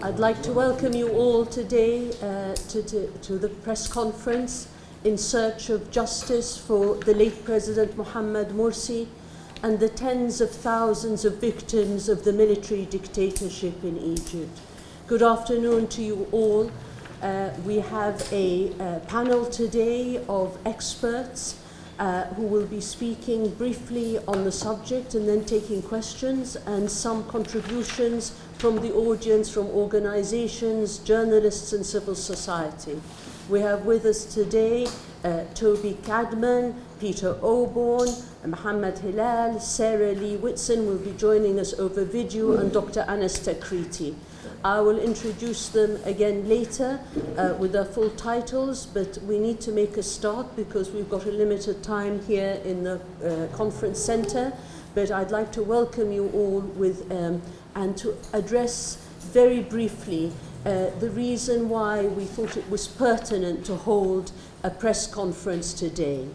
I'd like to welcome you all today to the press conference in search of justice for the late President Mohamed Morsi and the tens of thousands of victims of the military dictatorship in Egypt. Good afternoon to you all. We have a panel today of experts who will be speaking briefly on the subject and then taking questions, and some contributions from the audience from organizations, journalists and civil society. We have with us today Toby Cadman, Peter Oborn, Mohammed Hilal, Sarah Lee Whitson will be joining us over video, and Dr. Anas Takriti. I will introduce them again later with their full titles, but we need to make a start because we've got a limited time here in the conference center. But I'd like to welcome you all and to address very briefly the reason why we thought it was pertinent to hold a press conference today.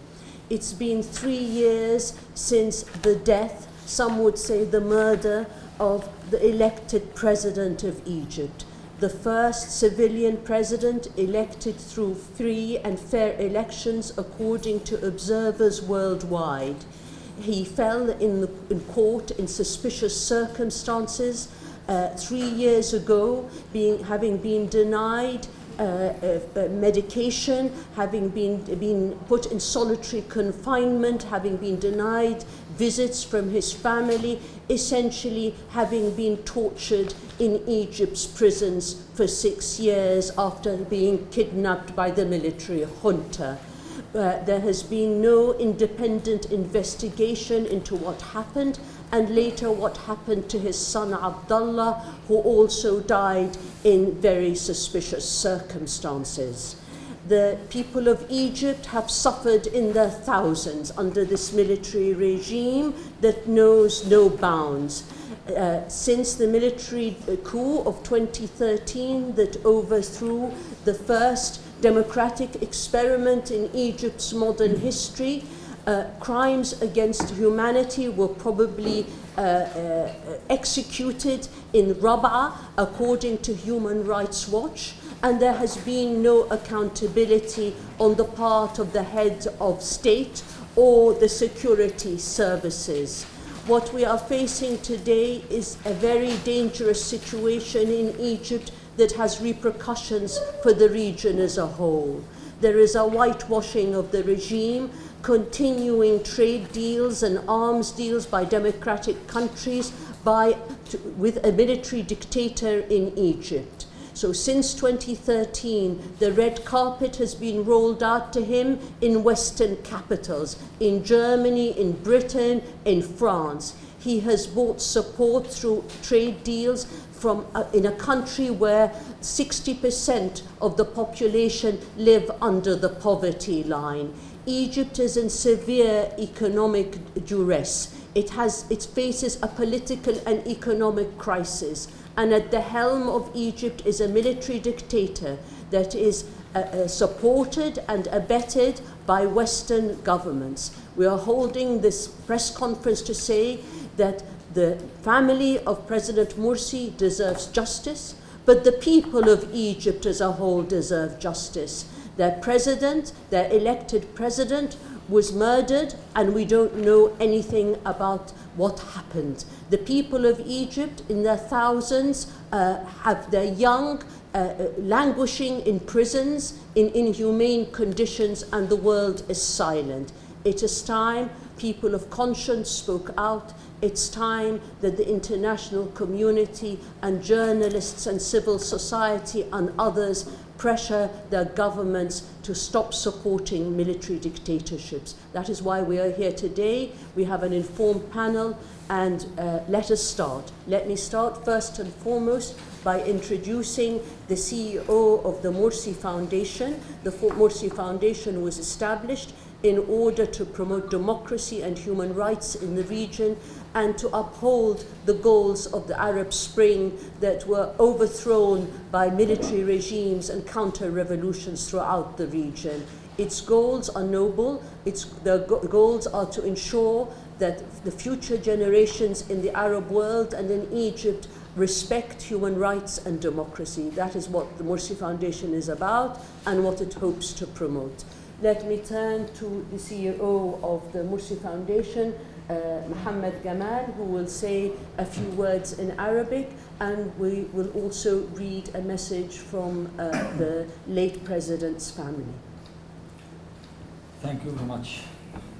It's been 3 years since the death, some would say the murder, of the elected president of Egypt, the first civilian president elected through free and fair elections according to observers worldwide. He fell in court in suspicious circumstances 3 years ago, having been denied medication, having been put in solitary confinement, having been denied visits from his family, essentially having been tortured in Egypt's prisons for 6 years after being kidnapped by the military junta. There has been no independent investigation into what happened, and later what happened to his son Abdullah, who also died in very suspicious circumstances. The people of Egypt have suffered in their thousands under this military regime that knows no bounds. Since the military coup of 2013 that overthrew the first democratic experiment in Egypt's modern history, crimes against humanity were probably executed in Rabaa according to Human Rights Watch, and there has been no accountability on the part of the head of state or the security services. What we are facing today is a very dangerous situation in Egypt that has repercussions for the region as a whole. There is a whitewashing of the regime, continuing trade deals and arms deals by democratic countries with a military dictator in Egypt. So since 2013, the red carpet has been rolled out to him in Western capitals, in Germany, in Britain, in France. He has bought support through trade deals in a country where 60% of the population live under the poverty line. Egypt is in severe economic duress. It faces a political and economic crisis, and at the helm of Egypt is a military dictator that is supported and abetted by Western governments. We are holding this press conference to say that the family of President Morsi deserves justice, but the people of Egypt as a whole deserve justice. Their president, their elected president, was murdered, and we don't know anything about what happened. The people of Egypt, in their thousands, have their young languishing in prisons, in inhumane conditions, and the world is silent. It is time people of conscience spoke out. It's time that the international community and journalists and civil society and others pressure their governments to stop supporting military dictatorships. That is why we are here today. We have an informed panel, and let us start. Let me start first and foremost by introducing the CEO of the Morsi Foundation. The Morsi Foundation was established in order to promote democracy and human rights in the region and to uphold the goals of the Arab Spring that were overthrown by military regimes and counter-revolutions throughout the region. Its goals are noble. The goals are to ensure that the future generations in the Arab world and in Egypt respect, human rights and democracy. That is what the Morsi Foundation is about and what it hopes to promote. Let me turn to the CEO of the Morsi Foundation, Mohammed Gamal, who will say a few words in Arabic, and we will also read a message from the late president's family. Thank you very much,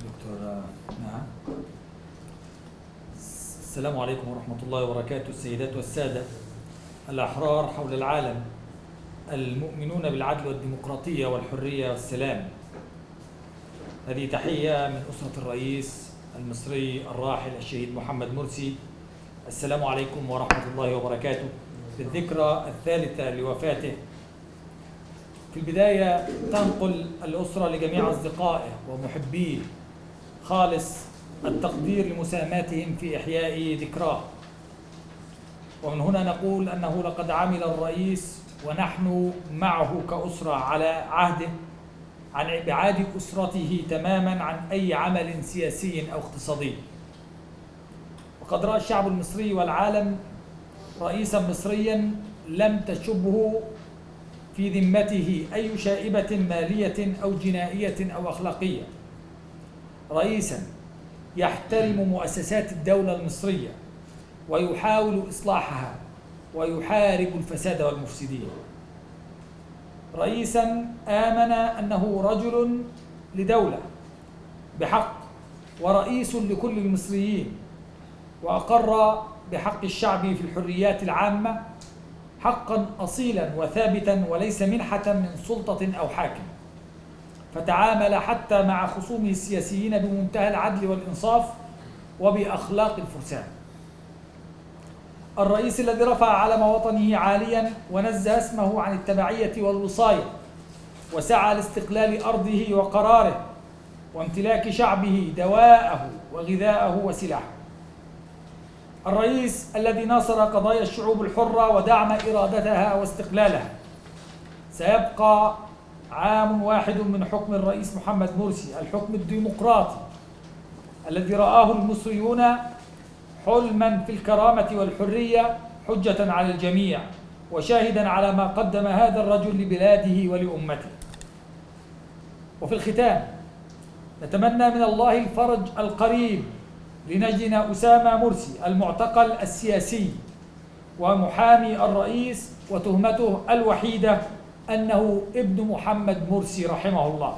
Dr. Naha. السلام عليكم ورحمة الله وبركاته. السيدات والسادة الأحرار حول العالم المؤمنون بالعدل والديمقراطية والحرية والسلام، هذه تحية من أسرة الرئيس المصري الراحل الشهيد محمد مرسي. السلام عليكم ورحمة الله وبركاته. بالذكرى الثالثة لوفاته، في البداية تنقل الأسرة لجميع أصدقائه ومحبيه خالص التقدير لمساهماتهم في إحياء ذكراه، ومن هنا نقول أنه لقد عمل الرئيس ونحن معه كأسرة على عهده عن إبعاد أسرته تماما عن أي عمل سياسي أو اقتصادي. وقد رأى الشعب المصري والعالم رئيسا مصريا لم تشبه في ذمته أي شائبة مالية أو جنائية أو أخلاقية، رئيسا يحترم مؤسسات الدولة المصرية ويحاول إصلاحها ويحارب الفساد والمفسدين، رئيسا آمن أنه رجل لدولة بحق ورئيس لكل المصريين، وأقر بحق الشعب في الحريات العامة حقا أصيلا وثابتا وليس منحة من سلطة أو حاكم، فتعامل حتى مع خصومه السياسيين بمنتهى العدل والإنصاف وبأخلاق الفرسان. الرئيس الذي رفع علم وطنه عاليا ونزه اسمه عن التبعية والوصاية وسعى لاستقلال أرضه وقراره وامتلاك شعبه دواءه وغذاءه وسلاحه. الرئيس الذي ناصر قضايا الشعوب الحرة ودعم إرادتها واستقلالها. سيبقى عام واحد من حكم الرئيس محمد مرسي، الحكم الديمقراطي الذي رآه المصريون حلما في الكرامة والحرية، حجة على الجميع وشاهدا على ما قدم هذا الرجل لبلاده ولأمته. وفي الختام نتمنى من الله الفرج القريب لنجدنا أسامة مرسي المعتقل السياسي ومحامي الرئيس، وتهمته الوحيدة أنه ابن محمد مرسي رحمه الله.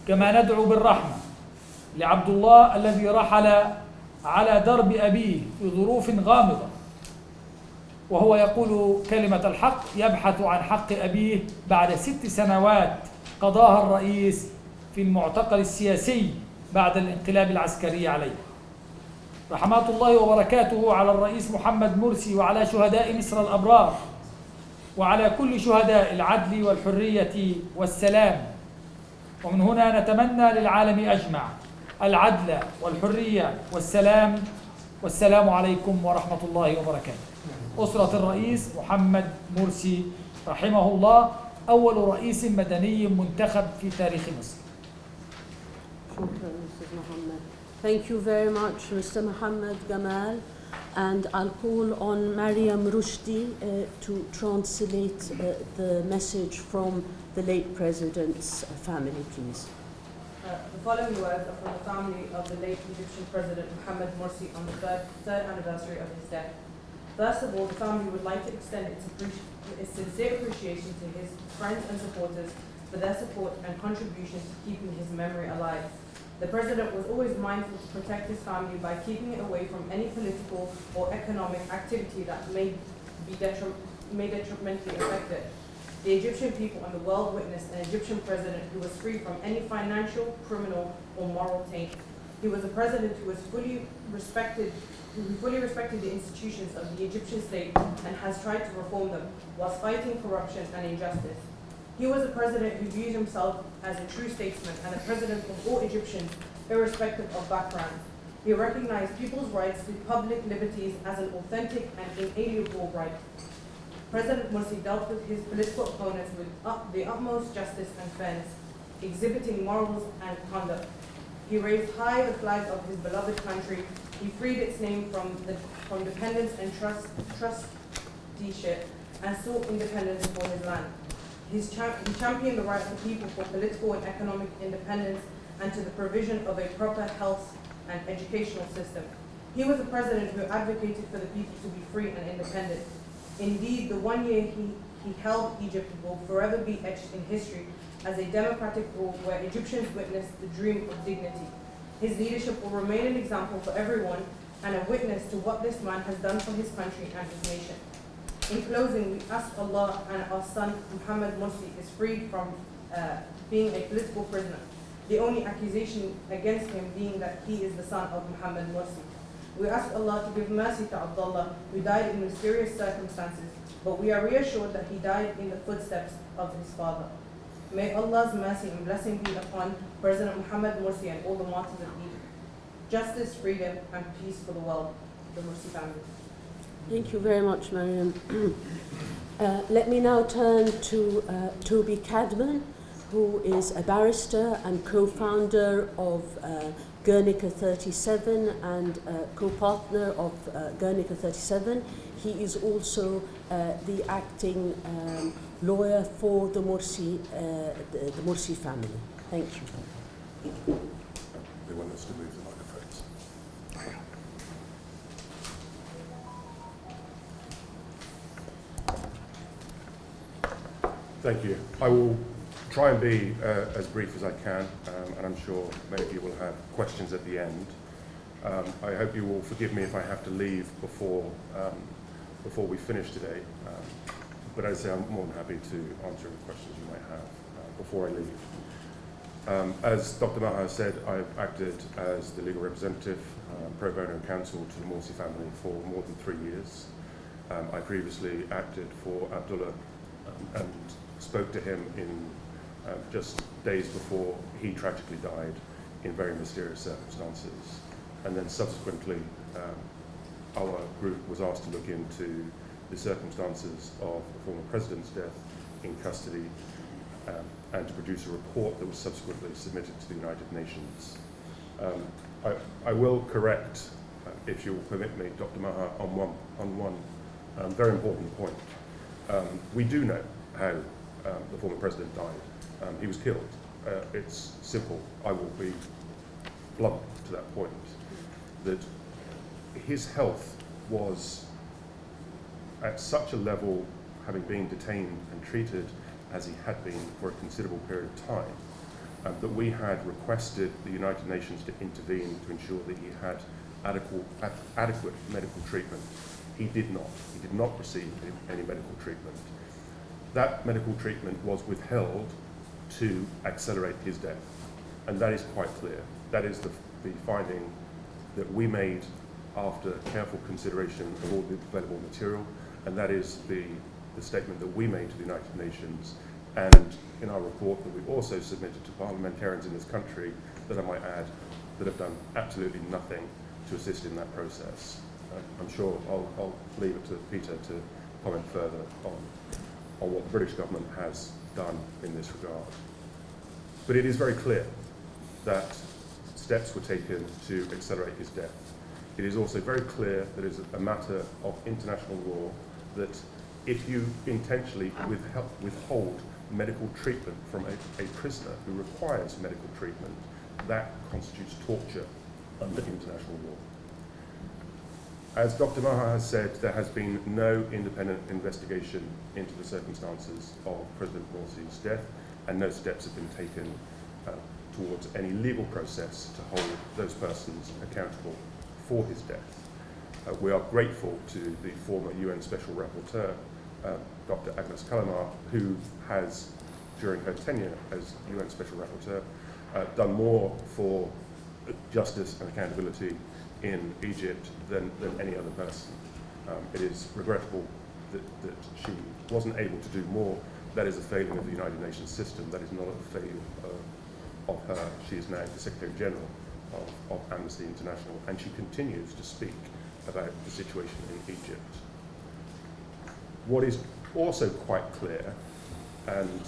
كما ندعو بالرحمة لعبد الله الذي رحل على درب أبيه في ظروف غامضة وهو يقول كلمة الحق، يبحث عن حق أبيه بعد 6 سنوات قضاها الرئيس في المعتقل السياسي بعد الانقلاب العسكري عليه. رحمات الله وبركاته على الرئيس محمد مرسي وعلى شهداء مصر الأبرار وعلى كل شهداء العدل والحرية والسلام. ومن هنا نتمنى للعالم أجمع العدل والحرية والسلام، والسلام عليكم ورحمة الله وبركاته. أسرة الرئيس محمد مرسي رحمه الله، أول رئيس مدني منتخب في تاريخ مصر. Thank you very much, Mr. Mohammed Gamal, and I'll call on Mariam Rushdie to translate the message from the late President's family, please. The following words are from the family of the late Egyptian President Mohammed Morsi on the third anniversary of his death. First of all, the family would like to extend its sincere appreciation to his friends and supporters for their support and contributions to keeping his memory alive. The President was always mindful to protect his family by keeping it away from any political or economic activity that may detrimentally affect it. The Egyptian people and the world witnessed an Egyptian president who was free from any financial, criminal, or moral taint. He was a president who fully respected the institutions of the Egyptian state and has tried to reform them whilst fighting corruption and injustice. He was a president who views himself as a true statesman and a president of all Egyptians, irrespective of background. He recognized people's rights to public liberties as an authentic and inalienable right. President Morsi dealt with his political opponents with the utmost justice and fairness, exhibiting morals and conduct. He raised high the flag of his beloved country He freed its name from dependence and trusteeship and sought independence for his land. He championed the right of the people for political and economic independence and to the provision of a proper health and educational system. He was a president who advocated for the people to be free and independent. Indeed, the 1 year he held Egypt will forever be etched in history as a democratic rule where Egyptians witnessed the dream of dignity. His leadership will remain an example for everyone and a witness to what this man has done for his country and his nation. In closing, we ask Allah and our son Muhammad Morsi is freed from being a political prisoner, the only accusation against him being that he is the son of Muhammad Morsi. We ask Allah to give mercy to Abdullah, who died in mysterious circumstances, but we are reassured that he died in the footsteps of his father. May Allah's mercy and blessing be upon President Muhammad Morsi and all the martyrs of Egypt. Justice, freedom, and peace for the world. The Morsi family. Thank you very much, Mariam. Let me now turn to Toby Cadman, who is a barrister and co-founder of Guernica 37 and co-partner of Guernica 37. He is also the acting lawyer for the Morsi family. Thank you. They want us to move the microphones. Thank you. I will try and be as brief as I can, and I'm sure many of you will have questions at the end. I hope you will forgive me if I have to leave before we finish today. But as I say, I'm more than happy to answer any questions you might have before I leave. As Dr. Maha said, I've acted as the legal representative, pro bono counsel to the Morsi family for more than 3 years. I previously acted for Abdullah and spoke to him in just days before he tragically died in very mysterious circumstances. And then subsequently, our group was asked to look into the circumstances of the former president's death in custody and to produce a report that was subsequently submitted to the United Nations. I will correct, if you will permit me, Dr. Maha, on one very important point. We do know how the former president died. He was killed. It's simple. I will be blunt to that point, that his health was at such a level, having been detained and treated as he had been for a considerable period of time, that we had requested the United Nations to intervene to ensure that he had adequate medical treatment. He did not. He did not receive any medical treatment. That medical treatment was withheld to accelerate his death, and that is quite clear. That is the finding that we made after careful consideration of all the available material, and that is the statement that we made to the United Nations, and in our report that we've also submitted to parliamentarians in this country, that I might add, that have done absolutely nothing to assist in that process. I'm sure I'll leave it to Peter to comment further on what the British government has done in this regard. But it is very clear that steps were taken to accelerate his death. It is also very clear that it is a matter of international law that if you intentionally withhold medical treatment from a prisoner who requires medical treatment, that constitutes torture under international law. As Dr. Maha has said, there has been no independent investigation into the circumstances of President Morsi's death, and no steps have been taken towards any legal process to hold those persons accountable for his death. We are grateful to the former UN Special Rapporteur, Dr. Agnes Kalamar, who has, during her tenure as UN Special Rapporteur, done more for justice and accountability in Egypt than any other person. It is regrettable that she wasn't able to do more. That is a failing of the United Nations system. That is not a failure of her. She is now the Secretary General of Amnesty International, and she continues to speak about the situation in Egypt. What is also quite clear and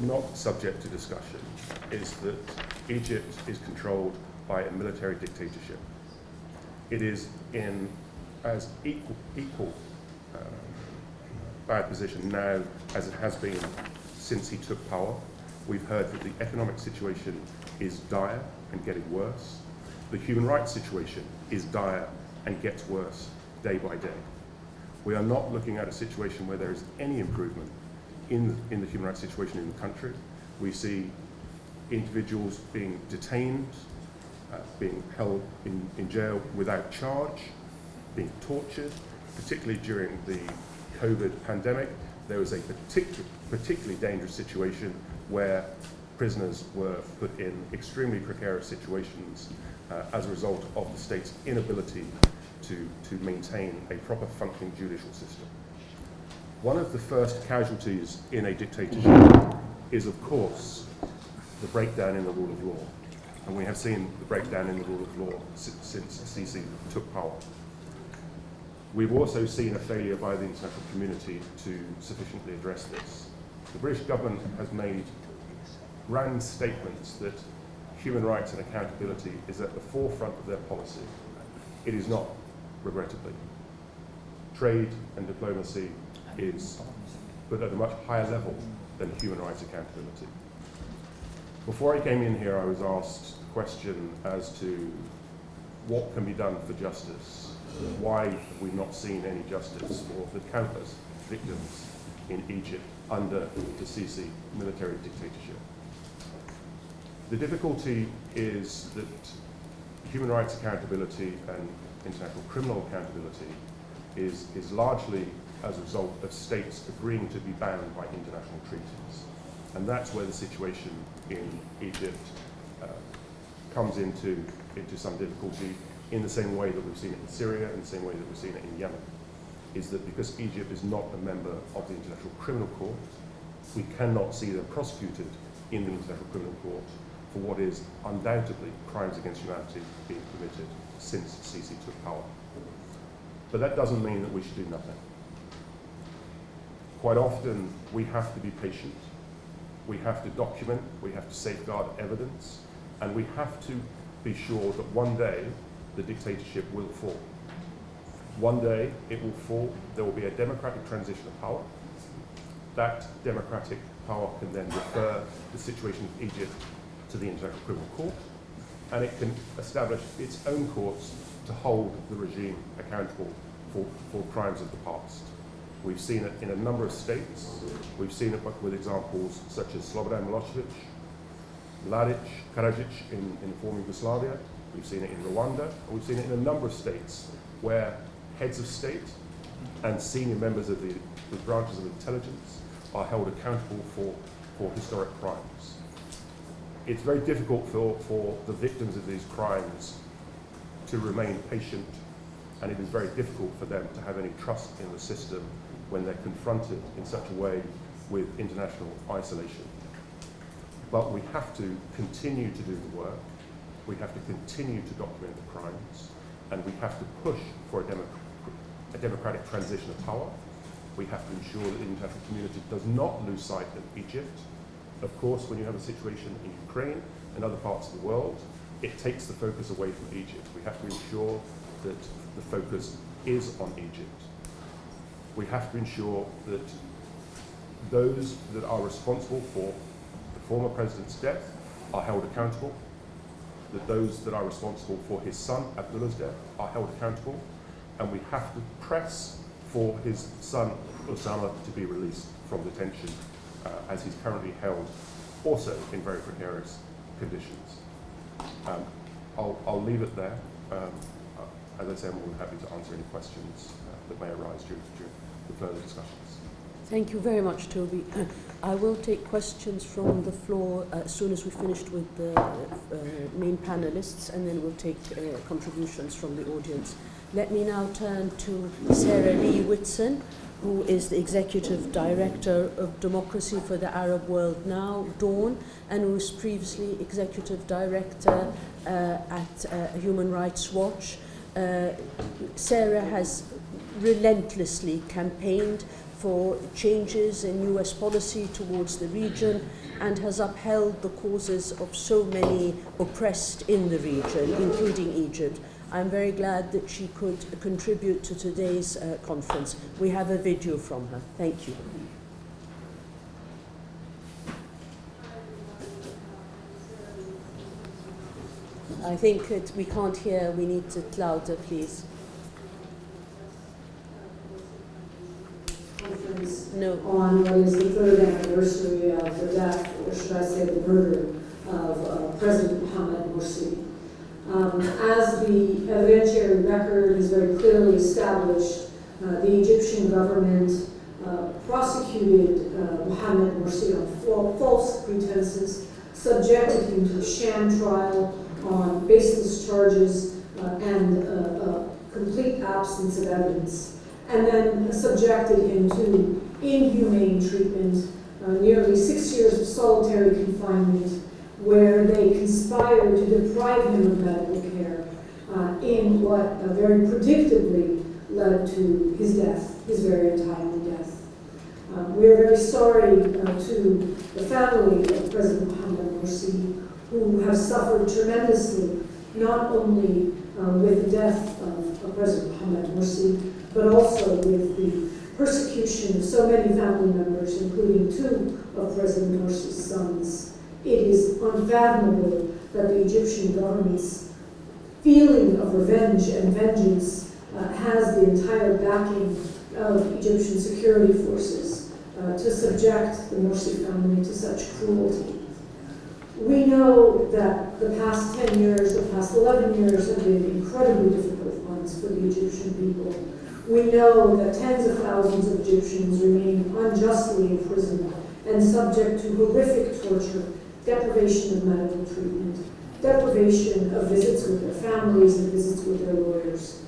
not subject to discussion is that Egypt is controlled by a military dictatorship. it is in as equal bad position now as it has been since he took power. We've heard that the economic situation is dire and getting worse. The human rights situation is dire and gets worse day by day. We are not looking at a situation where there is any improvement in the human rights situation in the country. We see individuals being detained, being held in jail without charge, being tortured, particularly during the COVID pandemic. There was a particularly dangerous situation where prisoners were put in extremely precarious situations as a result of the state's inability to maintain a proper functioning judicial system. One of the first casualties in a dictatorship is, of course, the breakdown in the rule of law. And we have seen the breakdown in the rule of law since Sisi took power. We've also seen a failure by the international community to sufficiently address this. The British government has made grand statements that human rights and accountability is at the forefront of their policy. It is not, regrettably. Trade and diplomacy is, but at a much higher level than human rights accountability. Before I came in here, I was asked a question as to what can be done for justice. Why have we not seen any justice for the countless victims in Egypt under the Sisi military dictatorship? The difficulty is that human rights accountability and international criminal accountability is largely as a result of states agreeing to be bound by international treaties. And that's where the situation in Egypt comes into some difficulty, in the same way that we've seen it in Syria and the same way that we've seen it in Yemen, is that because Egypt is not a member of the International Criminal Court, we cannot see them prosecuted in the International Criminal Court for what is undoubtedly crimes against humanity being committed since Sisi took power. But that doesn't mean that we should do nothing. Quite often, we have to be patient. We have to document, we have to safeguard evidence, and we have to be sure that one day the dictatorship will fall. One day it will fall, there will be a democratic transition of power. That democratic power can then refer the situation of Egypt to the International Criminal Court, and it can establish its own courts to hold the regime accountable for crimes of the past. We've seen it in a number of states. We've seen it with examples such as Slobodan Milosevic, Mladic, Karadzic in the former Yugoslavia. We've seen it in Rwanda, and we've seen it in a number of states where heads of state and senior members of the branches of intelligence are held accountable for historic crimes. It's very difficult for the victims of these crimes to remain patient, and it is very difficult for them to have any trust in the system when they're confronted in such a way with international isolation. But we have to continue to do the work, we have to continue to document the crimes, and we have to push for a democratic transition of power. We have to ensure that the international community does not lose sight of Egypt. Of course, when you have a situation in Ukraine and other parts of the world, it takes the focus away from Egypt. We have to ensure that the focus is on Egypt. We have to ensure that those that are responsible for the former president's death are held accountable, that those that are responsible for his son Abdullah's death are held accountable, and we have to press for his son Osama to be released from detention as he's currently held also in very precarious conditions. I'll leave it there. As I say, I'm more than happy to answer any questions that may arise during the further discussions. Thank you very much, Toby. I will take questions from the floor as soon as we've finished with the main panelists, and then we'll take contributions from the audience. Let me now turn to Sarah Lee Whitson, who is the Executive Director of Democracy for the Arab World Now, Dawn, and who was previously Executive Director at Human Rights Watch. Sarah has relentlessly campaigned for changes in US policy towards the region and has upheld the causes of so many oppressed in the region, including Egypt. I'm very glad that she could contribute to today's conference. We have a video from her. Thank you. I think we can't hear. We need it louder, please. Conference No. on what is the third anniversary of the death, or should I say the murder, of President Mohamed Morsi. As the evidentiary record has very clearly established, the Egyptian government prosecuted Mohamed Morsi on false pretenses, subjected him to a sham trial on baseless charges and complete absence of evidence, and then subjected him to inhumane treatment, nearly 6 years of solitary confinement, where they conspired to deprive him of medical care in what very predictably led to his death, his very untimely death. We are very sorry to the family of President Mohamed Morsi, who have suffered tremendously, not only with the death of President Mohamed Morsi, but also with the persecution of so many family members, including 2 of President Morsi's sons. It is unfathomable that the Egyptian government's feeling of revenge and vengeance has the entire backing of Egyptian security forces to subject the Morsi family to such cruelty. We know that the past 10 years, the past 11 years have been incredibly difficult ones for the Egyptian people. We know that tens of thousands of Egyptians remain unjustly imprisoned and subject to horrific torture, deprivation of medical treatment, deprivation of visits with their families and visits with their lawyers.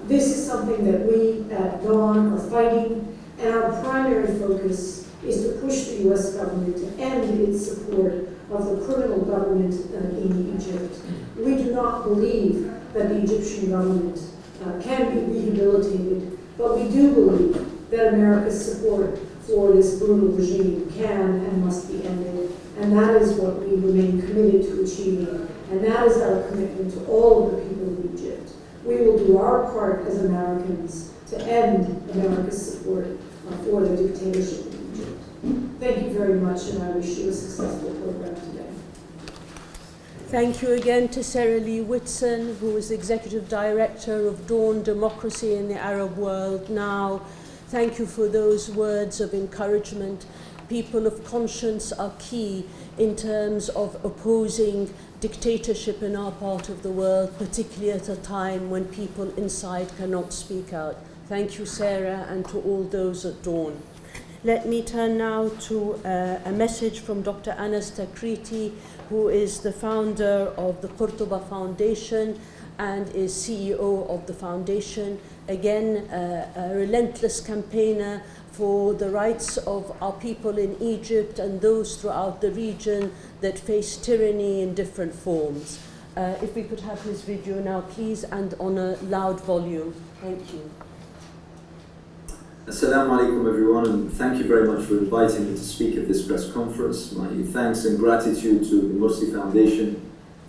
This is something that we at Dawn are fighting, and our primary focus is to push the U.S. government to end its support of the criminal government in Egypt. We do not believe that the Egyptian government can be rehabilitated, but we do believe that America's support for this brutal regime can and must be ended, and that is what we remain committed to achieving, and that is our commitment to all of the people of Egypt. We will do our part as Americans to end America's support for the dictatorship of Egypt. Thank you very much, and I wish you a successful program today. Thank you again to Sarah Lee Whitson, who is Executive Director of Dawn Democracy in the Arab World Now. Thank you for those words of encouragement. People of conscience are key in terms of opposing dictatorship in our part of the world, particularly at a time when people inside cannot speak out. Thank you, Sarah, and to all those at Dawn. Let me turn now to a message from Dr. Anas Takriti, who is the founder of the Qurtuba Foundation and is CEO of the foundation. Again, a relentless campaigner for the rights of our people in Egypt and those throughout the region that face tyranny in different forms. If we could have his video now, please, and on a loud volume. Thank you. Assalamu alaikum everyone, and thank you very much for inviting me to speak at this press conference. My thanks and gratitude to the Morsi Foundation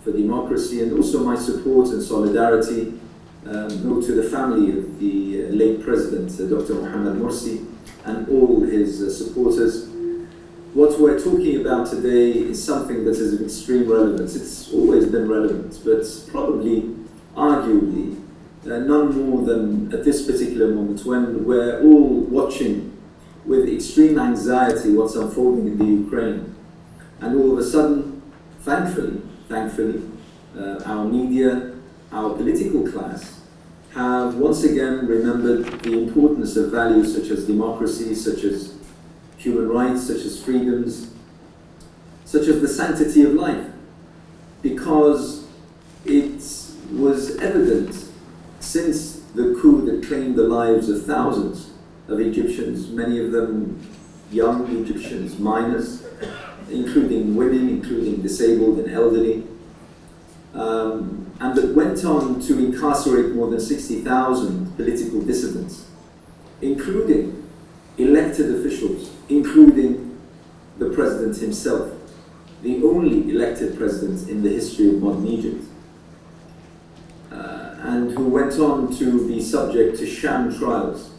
for Democracy, and also my support and solidarity go to the family of the late President, Dr. Mohamed Morsi, and all his supporters. What we're talking about today is something that is of extreme relevance. It's always been relevant, but probably, arguably, none more than at this particular moment when we're all watching with extreme anxiety what's unfolding in the Ukraine. And all of a sudden, thankfully, our media, our political class have once again remembered the importance of values such as democracy, such as human rights, such as freedoms, such as the sanctity of life, because it was evident since the coup that claimed the lives of thousands of Egyptians, many of them young Egyptians, minors, including women, including disabled and elderly, and that went on to incarcerate more than 60,000 political dissidents, including elected officials, including the president himself, the only elected president in the history of modern Egypt. and who went on to be subject to sham trials,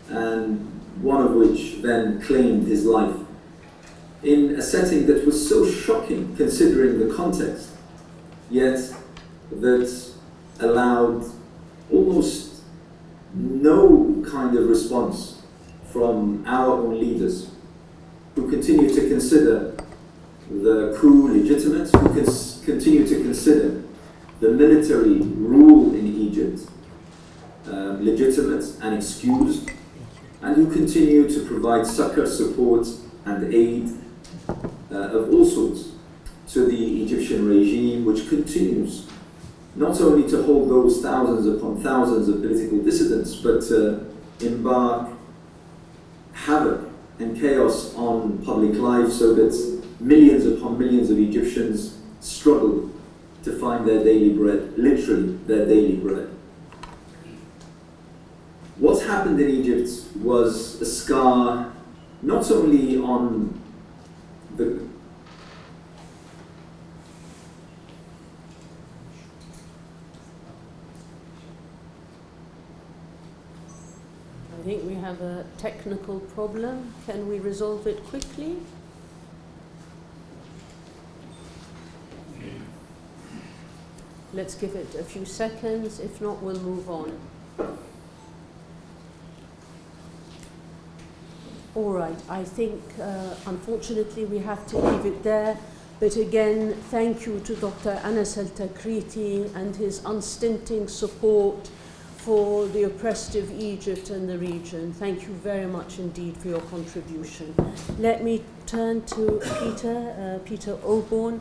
and one of which then claimed his life, in a setting that was so shocking considering the context, yet that allowed almost no kind of response from our own leaders, who continue to consider the coup legitimate, who continue to consider the military rule in Egypt legitimate and excused, and who continue to provide succor, support, and aid of all sorts to the Egyptian regime, which continues not only to hold those thousands upon thousands of political dissidents, but to embark havoc and chaos on public life, so that millions upon millions of Egyptians struggle to find their daily bread, literally their daily bread. What's happened in Egypt was a scar not only on the I think we have a technical problem. Can we resolve it quickly? Let's give it a few seconds. If not, we'll move on. All right, I think unfortunately we have to leave it there. But again, thank you to Dr. Anas Al-Takriti and his unstinting support for the oppressed of Egypt and the region. Thank you very much indeed for your contribution. Let me turn to Peter Oborn,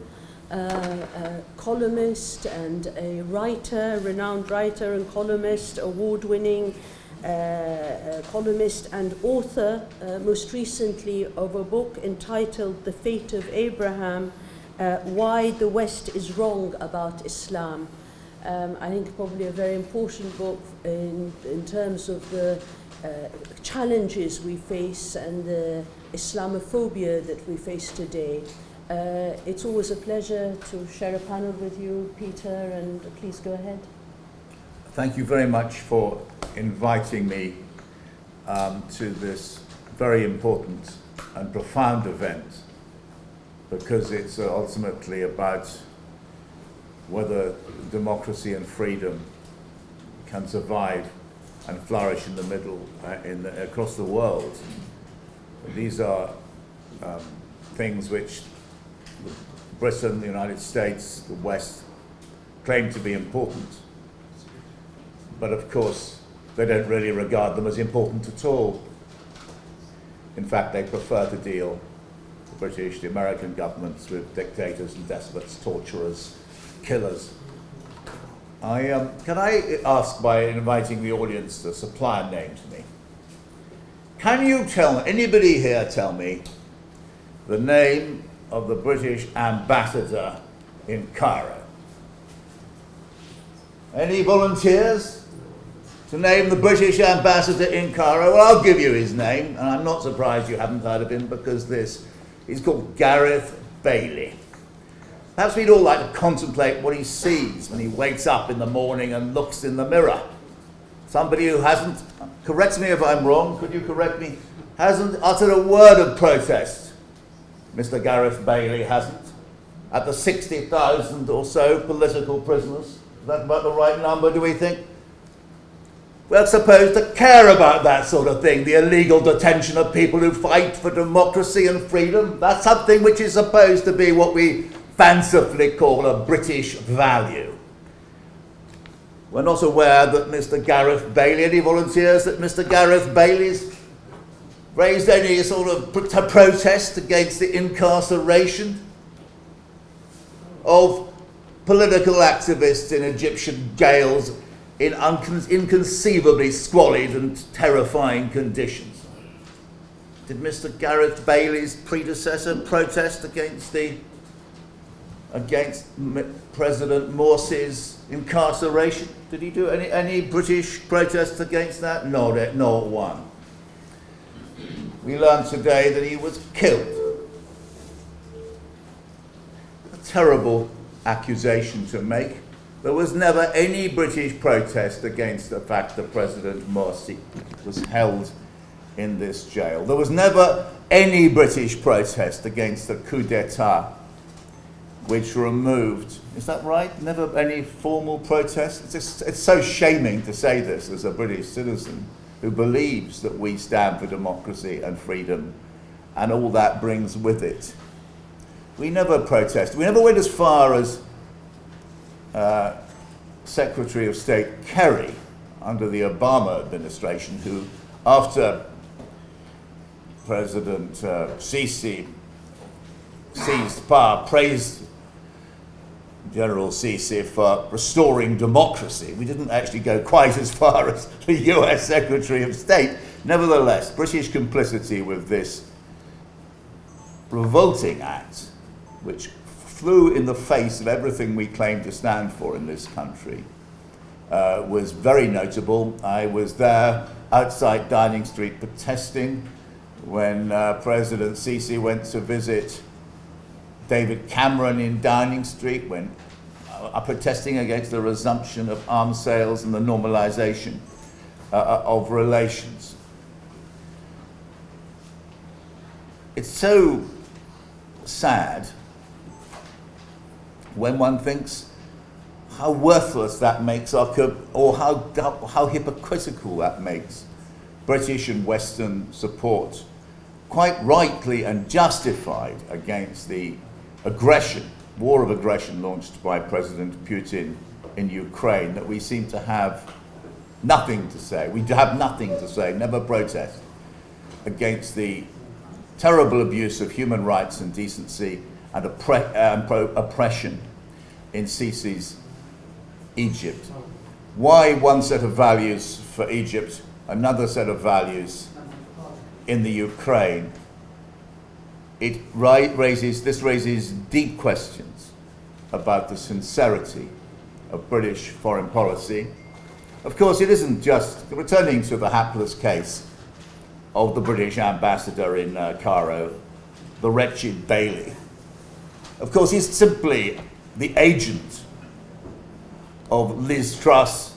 a columnist and a writer, renowned writer and columnist, award-winning columnist and author, most recently of a book entitled The Fate of Abraham, Why the West is Wrong About Islam. I think probably a very important book in terms of the challenges we face and the Islamophobia that we face today. It's always a pleasure to share a panel with you, Peter, and please go ahead. Thank you very much for inviting me to this very important and profound event, because it's ultimately about whether democracy and freedom can survive and flourish in the middle, across the world. These are things which Britain, the United States, the West claim to be important. But of course, they don't really regard them as important at all. In fact, they prefer to deal, the British, the American governments, with dictators and despots, torturers, killers. Can I ask, by inviting the audience, to supply a name to me? Can you anybody here tell me the name of the British ambassador in Cairo? Any volunteers to name the British ambassador in Cairo? Well, I'll give you his name, and I'm not surprised you haven't heard of him, because he's called Gareth Bailey. Perhaps we'd all like to contemplate what he sees when he wakes up in the morning and looks in the mirror. Somebody who hasn't, correct me if I'm wrong, could you correct me, hasn't uttered a word of protest. Mr. Gareth Bailey hasn't. At the 60,000 or so political prisoners, is that about the right number, do we think? We're supposed to care about that sort of thing, the illegal detention of people who fight for democracy and freedom. That's something which is supposed to be what we fancifully call a British value. We're not aware that Mr. Gareth Bailey, any volunteers that Mr. Gareth Bailey's raised any sort of protest against the incarceration of political activists in Egyptian jails in inconceivably squalid and terrifying conditions? Did Mr. Gareth Bailey's predecessor protest against President Morsi's incarceration? Did he do any British protests against that? No, not one. We learned today that he was killed. A terrible accusation to make, There was never any British protest against the fact that President Morsi was held in this jail. There was never any British protest against the coup d'etat which removed, is that right? Never any formal protest? It's so shaming to say this as a British citizen who believes that we stand for democracy and freedom and all that brings with it. We never protested. We never went as far as Secretary of State Kerry under the Obama administration, who, after President Sisi seized power, praised General Sisi for restoring democracy. We didn't actually go quite as far as the US Secretary of State. Nevertheless, British complicity with this revolting act, which flew in the face of everything we claim to stand for in this country, was very notable. I was there outside Downing Street protesting when President Sisi went to visit David Cameron in Downing Street, when protesting against the resumption of arms sales and the normalization of relations. It's so sad when one thinks how worthless that makes or how hypocritical that makes British and Western support, quite rightly and justified, against the war of aggression launched by President Putin in Ukraine, that we seem to have nothing to say. We have nothing to say, never protest against the terrible abuse of human rights and decency and oppression in Sisi's Egypt. Why one set of values for Egypt, another set of values in the Ukraine? This raises deep questions about the sincerity of British foreign policy. Of course, it isn't just, returning to the hapless case of the British ambassador in Cairo, the wretched Bailey. Of course, he's simply the agent of Liz Truss,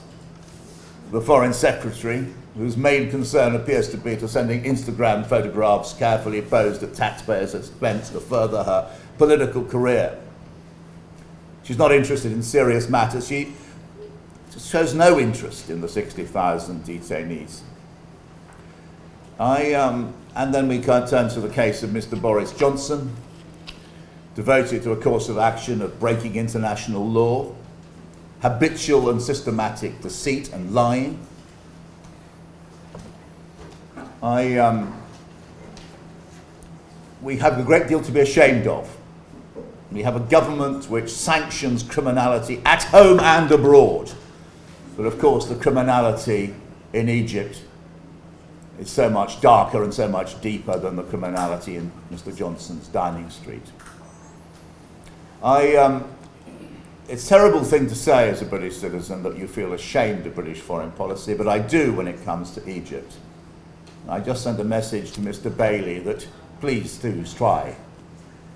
the Foreign Secretary, whose main concern appears to be to sending Instagram photographs carefully posed at taxpayers' expense to further her political career. She's not interested in serious matters. She shows no interest in the 60,000 detainees. And then we can turn to the case of Mr. Boris Johnson, devoted to a course of action of breaking international law, habitual and systematic deceit and lying. We have a great deal to be ashamed of. We have a government which sanctions criminality at home and abroad. But of course, the criminality in Egypt is so much darker and so much deeper than the criminality in Mr. Johnson's Downing Street. It's a terrible thing to say as a British citizen that you feel ashamed of British foreign policy, but I do when it comes to Egypt. I just sent a message to Mr. Bailey that please do try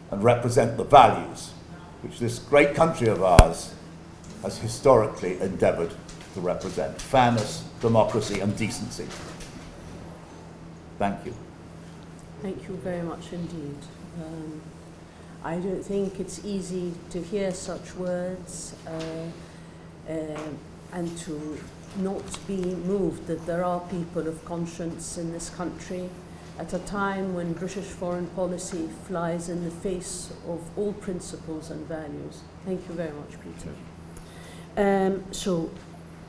and represent the values which this great country of ours has historically endeavoured to represent: fairness, democracy and decency. Thank you. Thank you very much indeed. I don't think it's easy to hear such words and to not be moved that there are people of conscience in this country at a time when British foreign policy flies in the face of all principles and values. Thank you very much, Peter. So,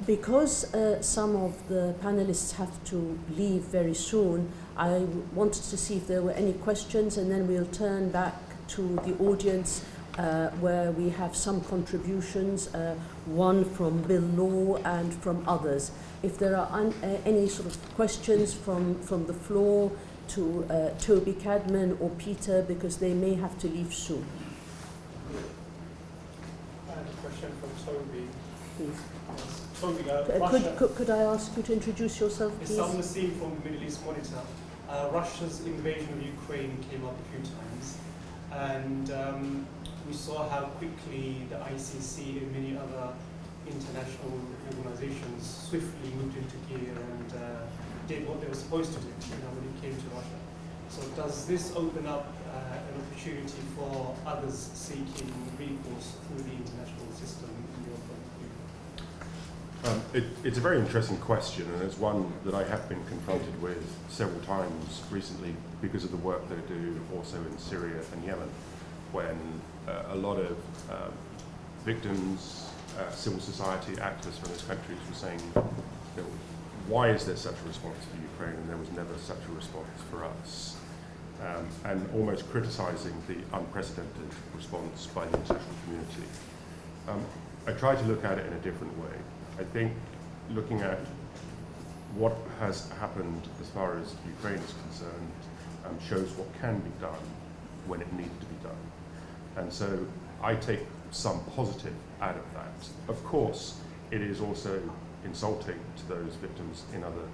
because some of the panelists have to leave very soon, I wanted to see if there were any questions, and then we'll turn back to the audience where we have some contributions, one from Bill Law and from others. If there are any sort of questions from the floor to Toby Cadman or Peter, because they may have to leave soon. I have a question from Toby. Please. Toby, could I ask you to introduce yourself, please? It's Nassim from the Middle East Monitor. Russia's invasion of Ukraine came up a few times, and we saw how quickly the ICC and many other international organizations swiftly moved into gear and did what they were supposed to do, when it came to Russia. So does this open up an opportunity for others seeking recourse through the international system in your point of view? It's a very interesting question, and it's one that I have been confronted with several times recently because of the work that I do also in Syria and Yemen, when a lot of victims, civil society activists from those countries were saying, why is there such a response for Ukraine and there was never such a response for us? And almost criticizing the unprecedented response by the international community. I try to look at it in a different way. I think looking at what has happened as far as Ukraine is concerned shows what can be done when it needs to be done. And so I take some positive out of that. Of course, it is also insulting to those victims in other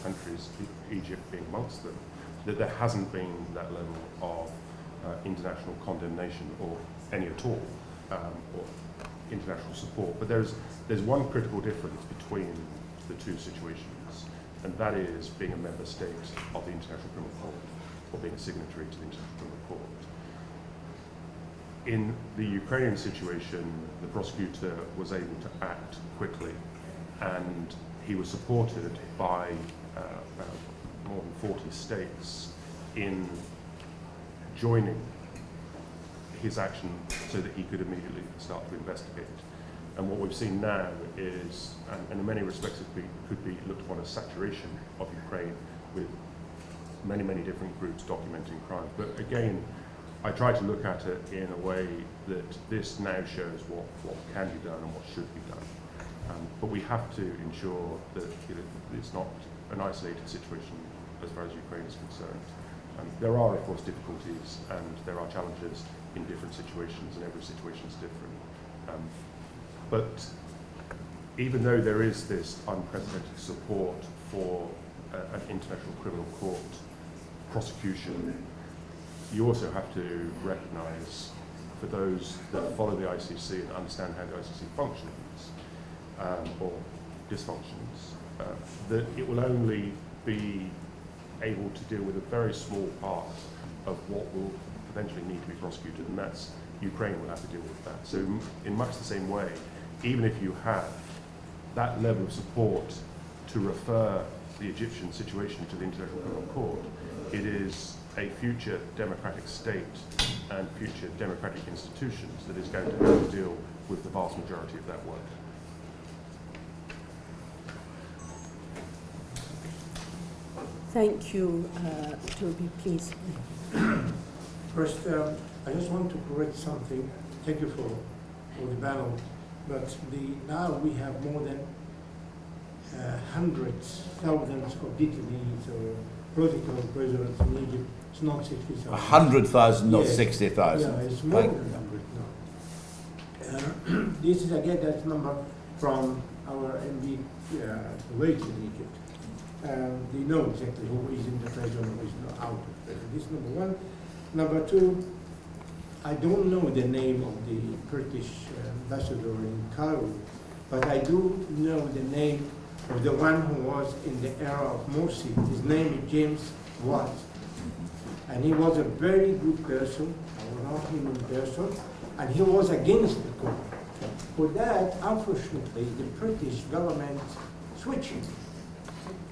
countries, Egypt being amongst them, that there hasn't been that level of international condemnation or any at all, or international support. But there's one critical difference between the two situations, and that is being a member state of the International Criminal Court or being a signatory to the International Criminal Court. In the Ukrainian situation, the prosecutor was able to act quickly, and he was supported by about more than 40 states in joining his action so that he could immediately start to investigate. And what we've seen now is, and in many respects it could be looked upon as saturation of Ukraine with many, many different groups documenting crimes. But again, I try to look at it in a way that this now shows what can be done and what should be done. But we have to ensure that it's not an isolated situation as far as Ukraine is concerned. There are, of course, difficulties and there are challenges in different situations, and every situation is different. But even though there is this unprecedented support for an international criminal court prosecution, you also have to recognise, for those that follow the ICC and understand how the ICC functions or dysfunctions, that it will only be able to deal with a very small part of what will eventually need to be prosecuted, and that's Ukraine will have to deal with that. So in much the same way, even if you have that level of support to refer the Egyptian situation to the International Criminal Court, it is a future democratic state and future democratic institutions that is going to have to deal with the vast majority of that work. Thank you, Toby, please. First, I just want to correct something. Thank you for the panel. But now we have more than hundreds, thousands of detainees or political prisoners in Egypt. It's not 60,000. 100,000, not Yes. 60,000. Yeah, it's more than 100 now. This is again that number from our MD colleagues in Egypt. They know exactly who is in the prison, who is not out of prison. This is number one. Number two, I don't know the name of the British ambassador in Cairo, but I do know the name of the one who was in the era of Morsi. His name is James Watt. And he was a very good person, I know him in person, and he was against the coup. For that, unfortunately, the British government switched him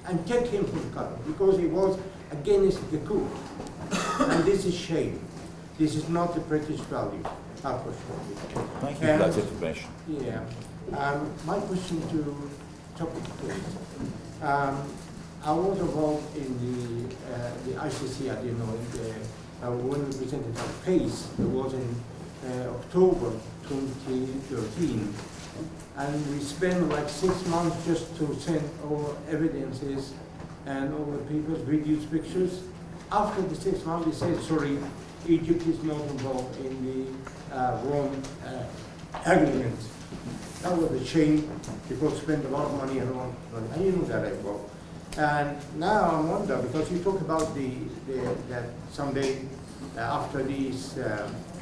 and kept him from Cairo because he was against the coup. And this is shame. This is not the British value, unfortunately. Thank you for that information. Yeah. My question to topic, please. I was involved in the ICC, I didn't know, when we presented our case. It was in October 2013. And we spent like 6 months just to send all evidences and all the papers, videos, pictures. After the 6 months, we said, sorry, Egypt is not involved in the Rome agreement. That was a shame. People spent a lot of money and a lot of money. And you know that as well. And now I wonder, because you talk about that someday after this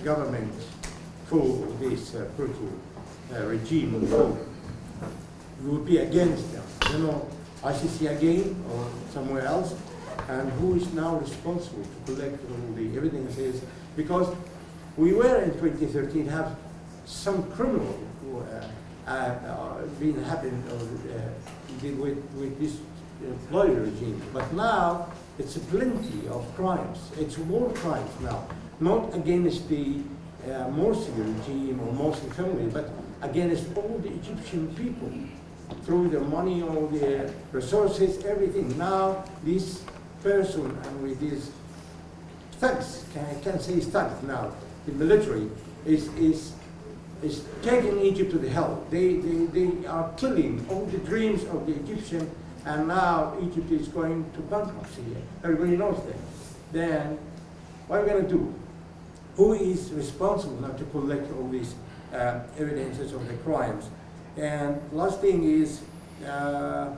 government fall, this brutal regime fall, would be against them. You know, ICC again or somewhere else, and who is now responsible to collect all the evidences? Because we were in 2013 have some criminal who been happened or did with this employer regime, but now it's plenty of crimes. It's war crimes now, not against the Morsi regime or Morsi family, but against all the Egyptian people through the money, all the resources, everything. Now this person and with these thugs, I can't say thugs now, the military is taking Egypt to the hell. They are killing all the dreams of the Egyptian, and now Egypt is going to bankruptcy. Everybody knows that. Then what are we going to do? Who is responsible now to collect all these evidences of the crimes? And last thing is, the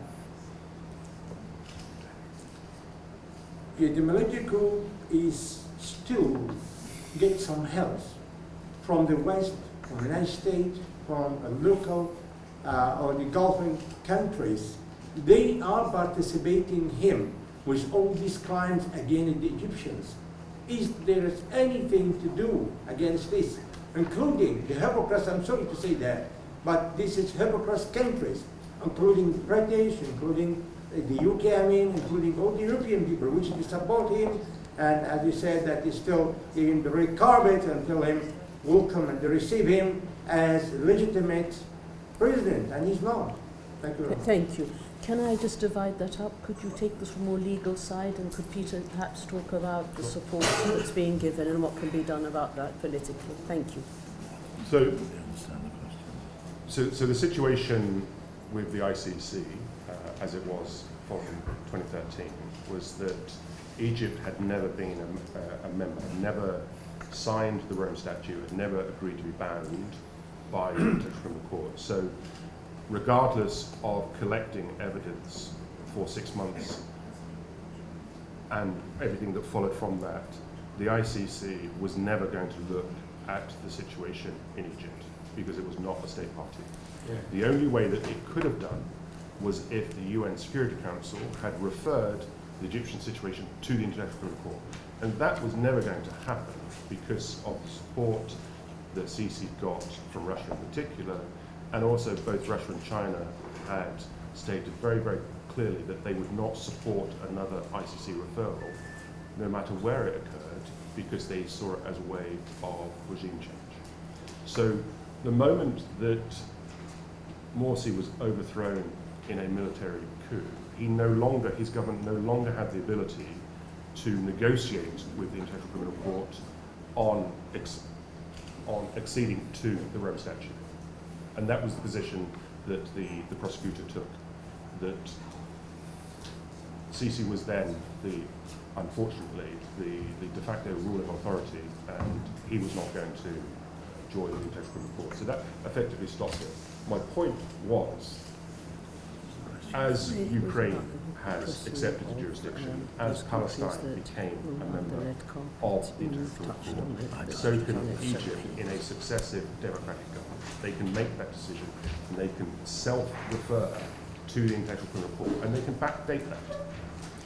military coup is still get some help from the West, from the United States, from a local or the Gulf countries. They are participating him with all these crimes against the Egyptians. Is there anything to do against this, including the hypocrites? I'm sorry to say that, but this is hypocrite countries, including British, including the UK, I mean, including all the European people, which they support him, and as you said, that is still giving the red carpet and tell him welcome and they receive him as legitimate president, and he's not. Thank you very much. Thank you. Can I just divide that up? Could you take this from a more legal side, and could Peter perhaps talk about the support that's being given and what can be done about that politically? Thank you. So the situation with the ICC, as it was following 2013, was that Egypt had never been a member, never signed the Rome Statute, had never agreed to be bound by the International Criminal Court. So regardless of collecting evidence for 6 months and everything that followed from that, the ICC was never going to look at the situation in Egypt because it was not a state party. Yeah. The only way that it could have done was if the UN Security Council had referred the Egyptian situation to the International Criminal Court. And that was never going to happen because of the support that Sisi got from Russia in particular, and also both Russia and China had stated very, very clearly that they would not support another ICC referral, no matter where it occurred, because they saw it as a way of regime change. So the moment that Morsi was overthrown in a military coup, his government no longer had the ability to negotiate with the International Criminal Court on acceding to the Rome Statute. And that was the position that the prosecutor took, that Sisi was then, unfortunately, the de facto ruling authority, and he was not going to join the International Criminal Court. So that effectively stopped it. My point was, as Ukraine has accepted the jurisdiction, as Palestine became a member of the International Criminal Court, so can Egypt in a successive democratic government. They can make that decision, and they can self-refer to the International Criminal Court, and they can backdate that.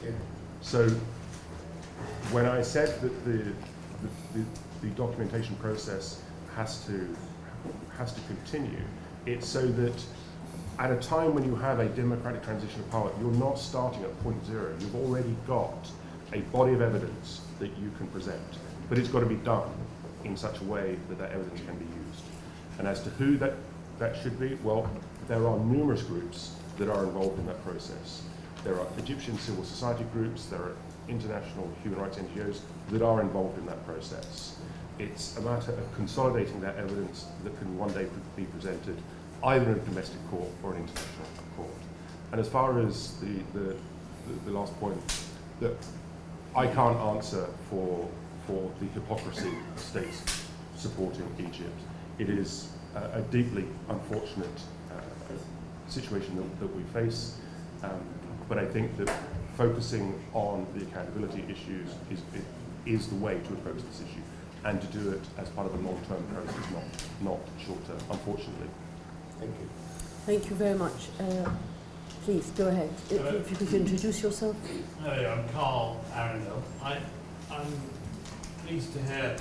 Yeah. So when I said that the documentation process has to continue, it's so that at a time when you have a democratic transition of power, you're not starting at point zero. You've already got a body of evidence that you can present, but it's got to be done in such a way that that evidence can be used. And as to who that should be, well, there are numerous groups that are involved in that process. There are Egyptian civil society groups, there are international human rights NGOs that are involved in that process. It's a matter of consolidating that evidence that can one day be presented either in a domestic court or an international court. And as far as the last point, that I can't answer for the hypocrisy of states supporting Egypt. It is a deeply unfortunate situation that we face, but I think that focusing on the accountability issues is the way to approach this issue, and to do it as part of a long-term process, not short-term, unfortunately. Thank you. Thank you very much. Please, go ahead. If you could introduce yourself. Hello, I'm Carl Arundel. I'm pleased to hear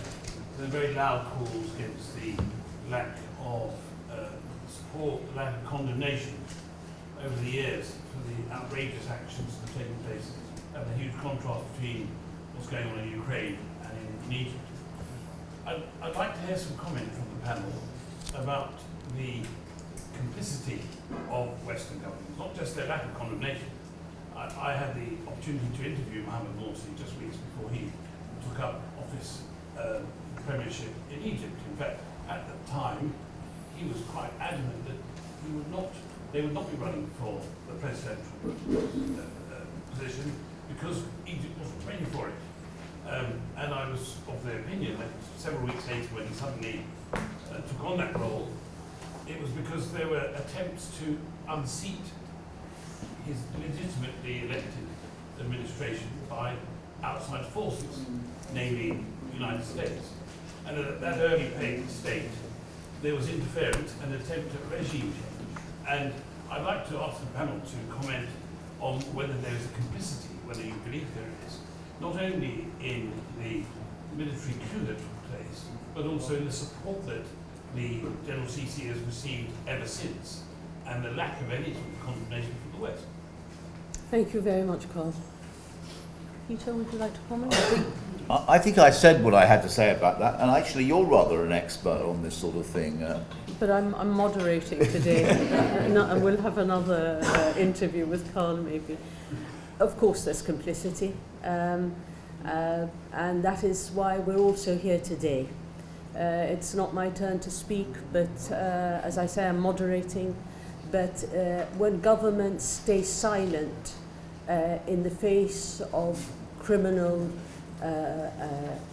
the very loud calls against the lack of support, the lack of condemnation over the years for the outrageous actions that have taken place and the huge contrast between what's going on in Ukraine and in Egypt. I'd like to hear some comment from the panel about the complicity of Western governments, not just their lack of condemnation. I had the opportunity to interview Mohamed Morsi just weeks before he took up office, premiership in Egypt. In fact, at the time, he was quite adamant that they would not be running for the presidential position because Egypt wasn't ready for it. And I was of the opinion that several weeks later, when he suddenly took on that role, it was because there were attempts to unseat his legitimately elected administration by outside forces, namely the United States. And at that early stage, there was interference and attempt at regime change. And I'd like to ask the panel to comment on whether there is a complicity, whether you believe there is, not only in the military coup that took place, but also in the support that the General Sisi has received ever since, and the lack of any sort of condemnation from the West. Thank you very much, Carl. Peter, would you like to comment? I think I said what I had to say about that, and actually you're rather an expert on this sort of thing. But I'm moderating today, and we'll have another interview with Carl maybe. Of course there's complicity, and that is why we're also here today. It's not my turn to speak, but as I say, I'm moderating. But when governments stay silent in the face of criminal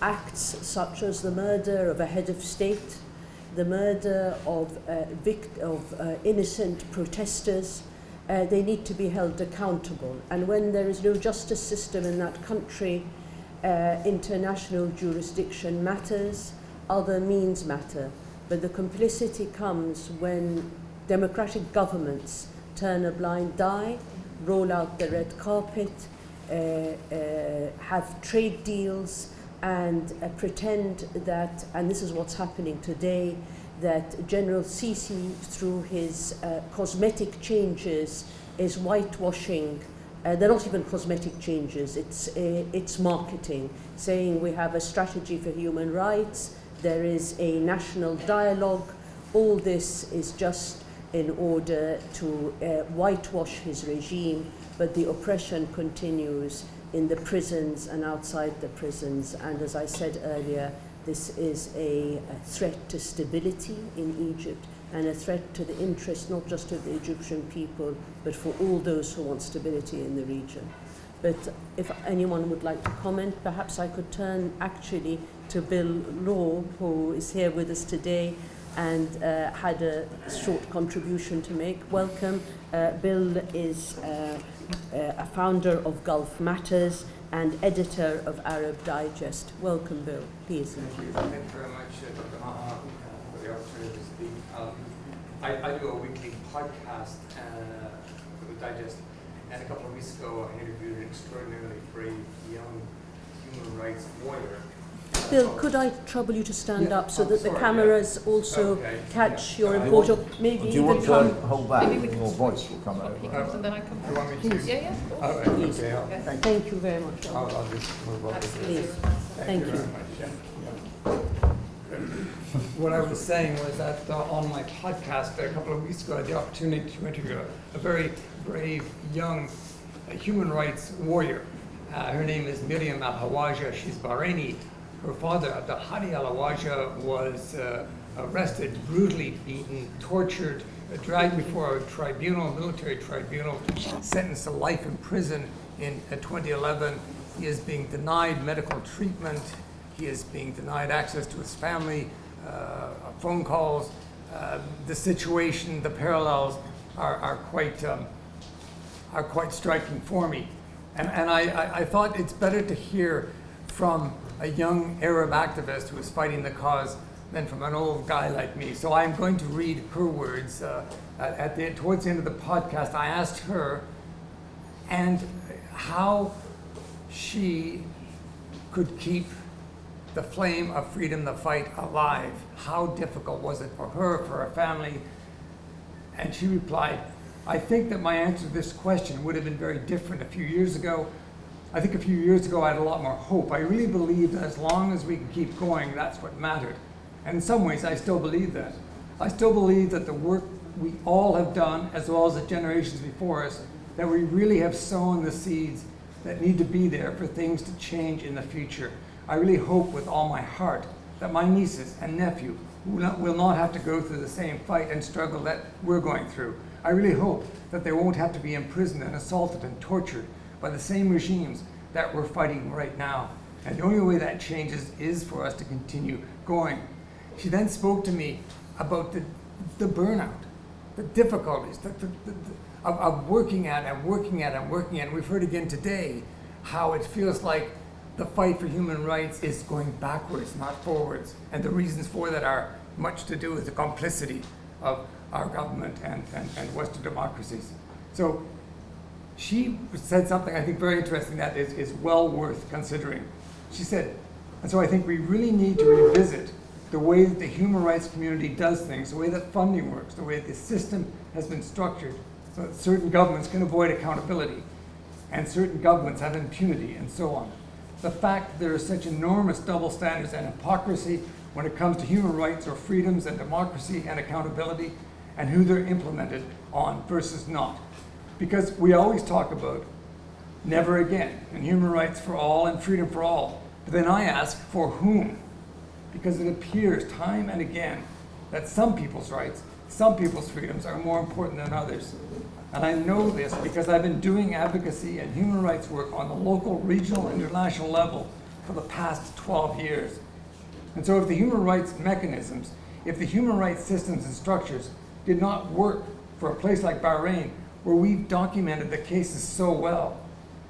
acts such as the murder of a head of state, the murder of innocent protesters, they need to be held accountable. And when there is no justice system in that country, international jurisdiction matters, other means matter. But the complicity comes when democratic governments turn a blind eye, roll out the red carpet, have trade deals, and pretend that, and this is what's happening today, that General Sisi, through his cosmetic changes, is whitewashing. They're not even cosmetic changes, it's marketing, saying we have a strategy for human rights, there is a national dialogue. All this is just in order to whitewash his regime, but the oppression continues in the prisons and outside the prisons. And as I said earlier, this is a threat to stability in Egypt and a threat to the interest not just of the Egyptian people, but for all those who want stability in the region. But if anyone would like to comment, perhaps I could turn actually to Bill Law, who is here with us today and had a short contribution to make. Welcome. Bill is a founder of Gulf Matters and editor of Arab Digest. Welcome, Bill. Please. Thank you. Thank you very much, Dr. Maha, for the opportunity to speak. I do a weekly podcast for the Digest, and a couple of weeks ago I interviewed an extraordinarily brave young human rights warrior. Bill, could I trouble you to stand up so that the cameras also catch your Do report, or maybe you even want to come? hold back? Maybe we can Your just- voice will come out. He comes and then I come. Do you want me to? Please. Yeah, yeah. All right, Please. okay, Thank you very much. I'll just move over. Please. Thank you. Very much. Yeah. What I was saying was that on my podcast a couple of weeks ago, I had the opportunity to interview a very brave young human rights warrior. Her name is Miriam Al-Hawaja. She's Bahraini. Her father, Abdul-Hadi Al-Hawaja, was arrested, brutally beaten, tortured, dragged before a tribunal, military tribunal, sentenced to life in prison in 2011. He is being denied medical treatment. He is being denied access to his family, phone calls. The situation, the parallels are quite striking for me. And I thought it's better to hear from a young Arab activist who is fighting the cause than from an old guy like me. So I'm going to read her words. Towards the end of the podcast, I asked her and how she could keep the flame of freedom, the fight, alive. How difficult was it for her, for her family? And she replied, I think that my answer to this question would have been very different a few years ago. I think a few years ago I had a lot more hope. I really believed that as long as we can keep going, that's what mattered. And in some ways, I still believe that. I still believe that the work we all have done, as well as the generations before us, that we really have sown the seeds that need to be there for things to change in the future. I really hope with all my heart that my nieces and nephew will not have to go through the same fight and struggle that we're going through. I really hope that they won't have to be imprisoned and assaulted and tortured by the same regimes that we're fighting right now. And the only way that changes is for us to continue going. She then spoke to me about the burnout, the difficulties of working at and working at and working at. And we've heard again today how it feels like the fight for human rights is going backwards, not forwards. And the reasons for that are much to do with the complicity of our government and Western democracies. So she said something I think very interesting that is well worth considering. She said, and so I think we really need to revisit the way that the human rights community does things, the way that funding works, the way that the system has been structured so that certain governments can avoid accountability and certain governments have impunity and so on. The fact that there are such enormous double standards and hypocrisy when it comes to human rights or freedoms and democracy and accountability and who they're implemented on versus not. Because we always talk about never again and human rights for all and freedom for all. But then I ask, for whom? Because it appears time and again that some people's rights, some people's freedoms are more important than others. And I know this because I've been doing advocacy and human rights work on the local, regional, and international level for the past 12 years. And so if the human rights mechanisms, if the human rights systems and structures did not work for a place like Bahrain, where we've documented the cases so well,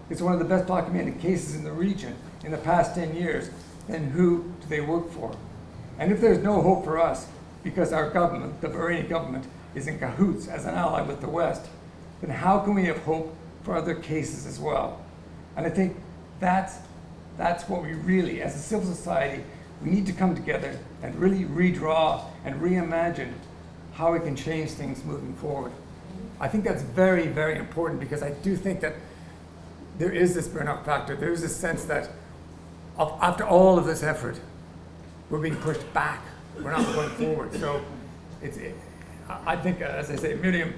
it's one of the best documented cases in the region in the past 10 years, then who do they work for? And if there's no hope for us, because our government, the Bahraini government, is in cahoots as an ally with the West, then how can we have hope for other cases as well? And I think that's what we really, as a civil society, we need to come together and really redraw and reimagine how we can change things moving forward. I think that's very, very important because I do think that there is this burnout factor. There is this sense that after all of this effort, we're being pushed back. We're not going forward. So I think, as I say, Miriam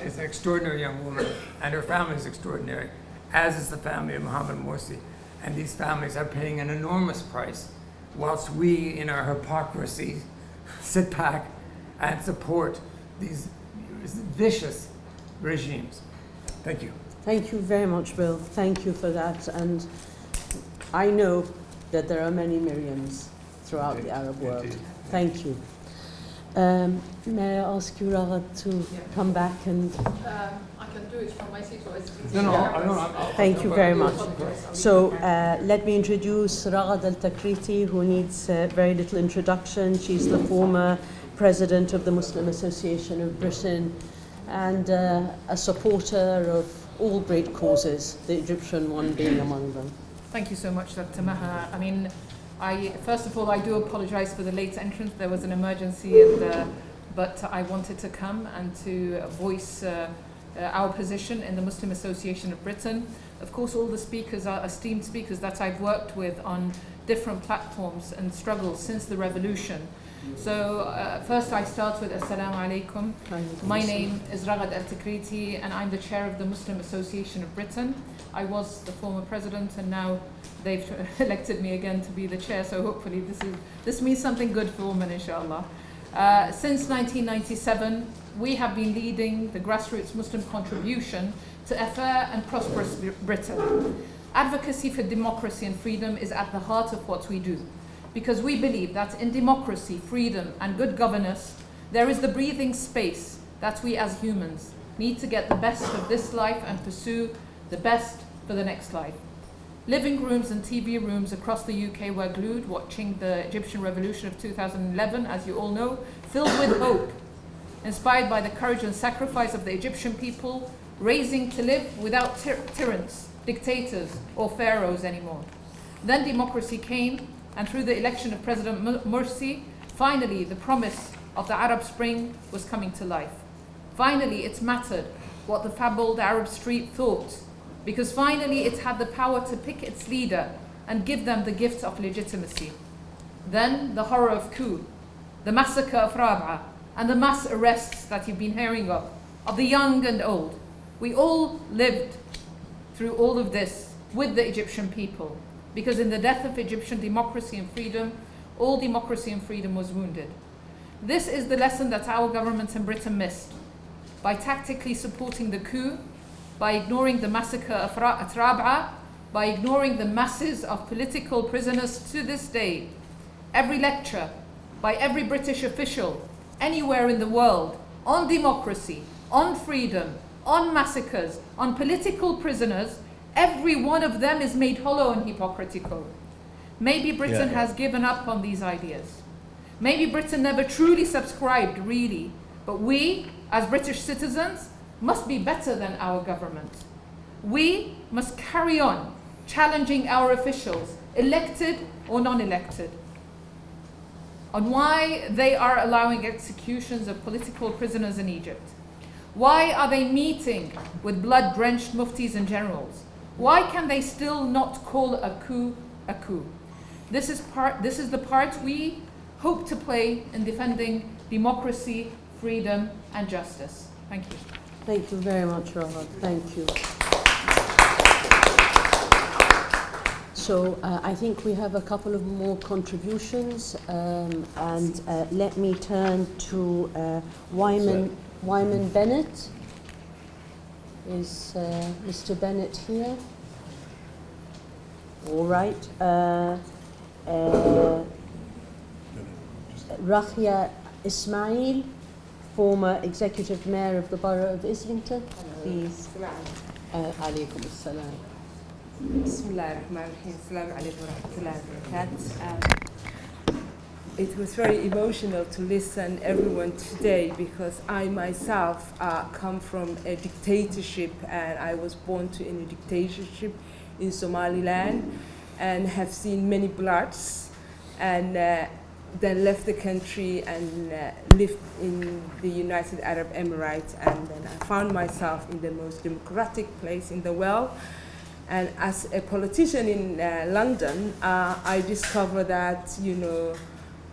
is an extraordinary young woman and her family is extraordinary, as is the family of Mohammed Morsi. And these families are paying an enormous price whilst we, in our hypocrisy, sit back and support these vicious regimes. Thank you. Thank you very much, Bill. Thank you for that. And I know that there are many Miriams throughout the Arab world. Indeed. Thank you. May I ask you, Ragad, to come back and... I can do it from my seat, so it's easy. No. Thank you very much. So let me introduce Ragad Al-Takriti, who needs very little introduction. She's the former president of the Muslim Association of Britain and a supporter of all great causes, the Egyptian one being among them. Thank you so much, Dr. Maha. I mean, first of all, I do apologize for the late entrance. There was an emergency, but I wanted to come and to voice our position in the Muslim Association of Britain. Of course, all the speakers are esteemed speakers that I've worked with on different platforms and struggles since the revolution. So first I start with Assalamu alaikum. My name is Ragad Al-Takriti and I'm the chair of the Muslim Association of Britain. I was the former president and now they've elected me again to be the chair, so hopefully this means something good for women, inshallah. Since 1997, we have been leading the grassroots Muslim contribution to a fair and prosperous Britain. Advocacy for democracy and freedom is at the heart of what we do, because we believe that in democracy, freedom, and good governance, there is the breathing space that we as humans need to get the best of this life and pursue the best for the next life. Living rooms and TV rooms across the UK were glued, watching the Egyptian revolution of 2011, as you all know, filled with hope, inspired by the courage and sacrifice of the Egyptian people, raising to live without tyrants, dictators, or pharaohs anymore. Then democracy came, and through the election of President Morsi, finally the promise of the Arab Spring was coming to life. Finally, it mattered what the fabled Arab street thought, because finally it had the power to pick its leader and give them the gift of legitimacy. Then the horror of coup, the massacre of Rab'a, and the mass arrests that you've been hearing of the young and old. We all lived through all of this with the Egyptian people, because in the death of Egyptian democracy and freedom, all democracy and freedom was wounded. This is the lesson that our government in Britain missed. By tactically supporting the coup, by ignoring the massacre at Rab'a, by ignoring the masses of political prisoners to this day, every lecture by every British official anywhere in the world on democracy, on freedom, on massacres, on political prisoners, every one of them is made hollow and hypocritical. Maybe Britain has given up on these ideas. Maybe Britain never truly subscribed, really, but we, as British citizens, must be better than our government. We must carry on challenging our officials, elected or non-elected, on why they are allowing executions of political prisoners in Egypt. Why are they meeting with blood-drenched muftis and generals? Why can they still not call a coup a coup? This is the part we hope to play in defending democracy, freedom, and justice. Thank you. Thank you very much, Rahad. Thank you. So I think we have a couple of more contributions, and let me turn to Wyman Bennett. Is Mr. Bennett here? All right. Rakhia Ismail, former executive mayor of the borough of Islington, please. Alaykum as-salam. Bismillahirrahmanirrahim. Assalamu alaikum wa rahmatullahi wa barakatuh. It was very emotional to listen everyone today because I myself come from a dictatorship, and I was born to in a dictatorship in Somaliland and have seen many bloods, and then left the country and lived in the United Arab Emirates, and then I found myself in the most democratic place in the world. And as a politician in London, I discovered that,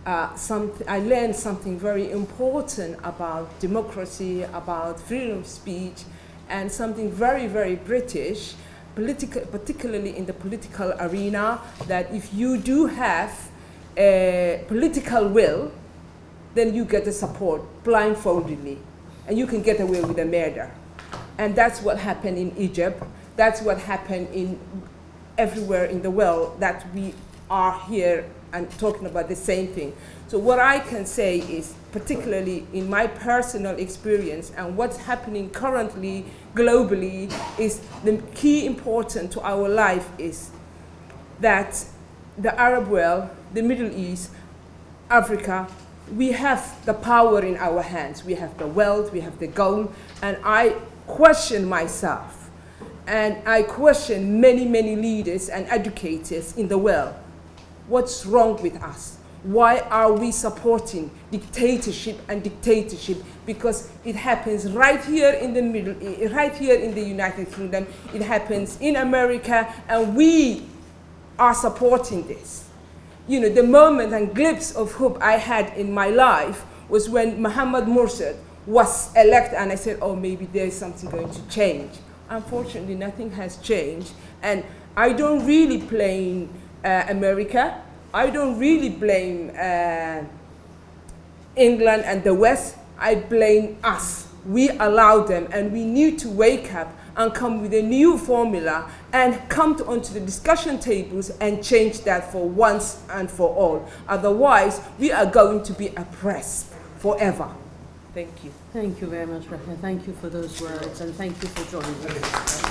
I learned something very important about democracy, about freedom of speech, and something very, very British, particularly in the political arena, that if you do have a political will, then you get the support blindfoldedly, and you can get away with a murder. And that's what happened in Egypt. That's what happened in everywhere in the world, that we are here and talking about the same thing. So what I can say is, particularly in my personal experience and what's happening currently globally, is the key important to our life is that the Arab world, the Middle East, Africa, we have the power in our hands. We have the wealth, we have the gold, and I question myself. And I question many, many leaders and educators in the world. What's wrong with us? Why are we supporting dictatorship and dictatorship? Because it happens right here in the Middle East, right here in the United Kingdom. It happens in America, and we are supporting this. The moment and glimpse of hope I had in my life was when Mohammed Morsi was elected, and I said, oh, maybe there's something going to change. Unfortunately, nothing has changed, and I don't really blame America. I don't really blame England and the West. I blame us. We allowed them, and we need to wake up and come with a new formula and come onto the discussion tables and change that for once and for all. Otherwise, we are going to be oppressed forever. Thank you. Thank you very much, Rahia. Thank you for those words, and thank you for joining us.